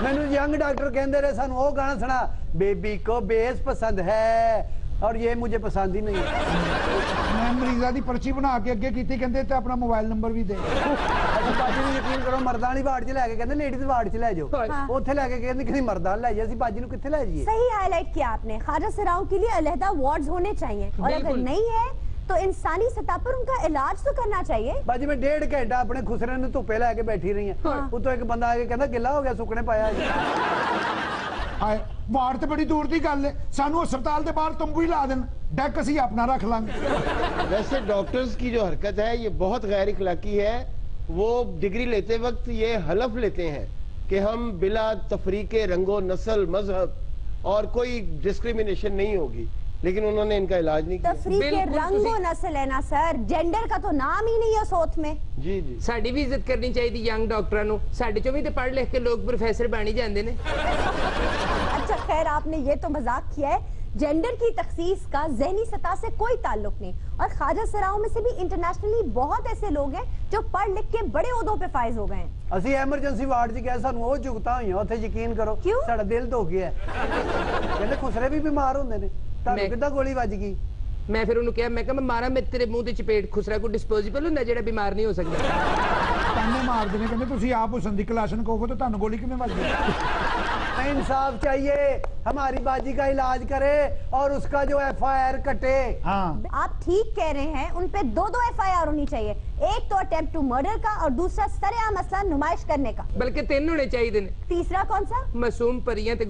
ਮੈਨੂੰ ਯੰਗ ਡਾਕਟਰ ਕਹਿੰਦੇ ਰਹੇ ਸਾਨੂੰ ਉਹ ਗਾਣਾ ਸੁਣਾ, ਬੇਬੀ ਕੋ ਬੇਸ ਪਸੰਦ ਹੈ, और ये मुझे पसंद ही नहीं है। मैं मरीजा दी पर्ची बना के अगे कीती, कहंदे ते अपना मोबाइल नंबर भी दे। अच्छा बाजी ने यकीन करो मर्दां वाली वार्ड च लेके कहंदे लेडीज वार्ड च ले जाओ, उत्थे लेके कहंदे कि मर्दां ले जाए, बाजी नु कित्थे ले जाइए। सही हाईलाइट किया आपने, ख्वाजा सराओं के लिए अलहदा वार्ड्स होने चाहिए, और अगर नहीं है तो इंसानी सतह पर उनका इलाज तो करना चाहिए। बाजी मैं 1.5 घंटा अपने खुसरे ने धुप्पे लेके बैठी रही है, उतो एक बंदा आके कहंदा गिला हो गया सुकने पाया। हाय वार्ड ते बड़ी दूर दी गल है, सानू अस्पताल दे बाहर तंबू ही ला देन, डेक असी अपना रख लांगे। वैसे डॉक्टर्स की जो हरकत है ये बहुत गैर इखलाकी है। वो डिग्री लेते वक्त ये हलफ लेते हैं कि हम बिला तफरीके रंगो नस्ल मजहब और कोई डिस्क्रिमिनेशन नहीं होगी, लेकिन उन्होंने इनका इलाज नहीं किया। तफरीके रंगो नस्ल है ना सर, जेंडर का तो नाम ही नहीं है सोच में। जी जी साडी भी इज्जत करनी चाहिए यंग डॉक्टरां नु, साडे चों भी ते पढ़ लिख के लोग प्रोफेसर बन ही जांदे ने। अच्छा खैर आपने ये तो मजाक किया है, जेंडर की तखसीस का ज़हनी सतह से कोई ताल्लुक नहीं, और ख्वाजा सराओं में से भी इंटरनेशनली बहुत ऐसे लोग हैं जो पढ़ लिख के बड़े ओहदों पे फाइज हो गए हैं। ਅਸੀਂ ਐਮਰਜੈਂਸੀ ਵਾਰਡ 'ਚ ਗਏ, ਸਾਨੂੰ ਉਹ ਝੁਕਤਾ ਹੋਈਆਂ ਉੱਥੇ, ਯਕੀਨ ਕਰੋ ਸਾਡਾ ਦਿਲ ਧੋ ਗਿਆ। ਕਹਿੰਦੇ ਖੁਸਰੇ ਵੀ ਬਿਮਾਰ ਹੁੰਦੇ ਨੇ, ਤੁਹਾਨੂੰ ਕਿੱਦਾਂ ਗੋਲੀ ਵੱਜ ਗਈ। ਮੈਂ ਫਿਰ ਉਹਨੂੰ ਕਿਹਾ, ਮੈਂ ਕਿਹਾ ਮੈਂ ਮਾਰਾਂ ਮੈਂ ਤੇਰੇ ਮੂੰਹ ਤੇ ਚਪੇਟ, ਖੁਸਰਾ ਕੋਈ ਡਿਸਪੋਜ਼ੇਬਲ ਹੁੰਦਾ ਜਿਹੜਾ ਬਿਮਾਰ ਨਹੀਂ ਹੋ ਸਕਦਾ। ਤਾਨੇ ਮਾਰਦੇ ਨੇ, ਕਹਿੰਦੇ ਤੁਸੀਂ ਆਪ ਹੁਸਨ ਦੀ ਕਲਾਸ਼ਨ ਕੋਗੋ ਤੇ ਤੁਹਾਨੂੰ ਗੋਲੀ ਕਿਵੇਂ ਵੱਜ ਗਈ। इंसाफ चाहिए, हमारी बाजी का इलाज करे और उसका जो FIR कटे। हाँ आप ठीक कह रहे हैं, उन पे 2 FIR होनी चाहिए, एक तो अटेम्प्ट टू मर्डर का और दूसरा सरेआम मसला नुमाइश करने का, बल्कि 3 होने चाहिए। तीसरा कौन सा? मासूम परियां ते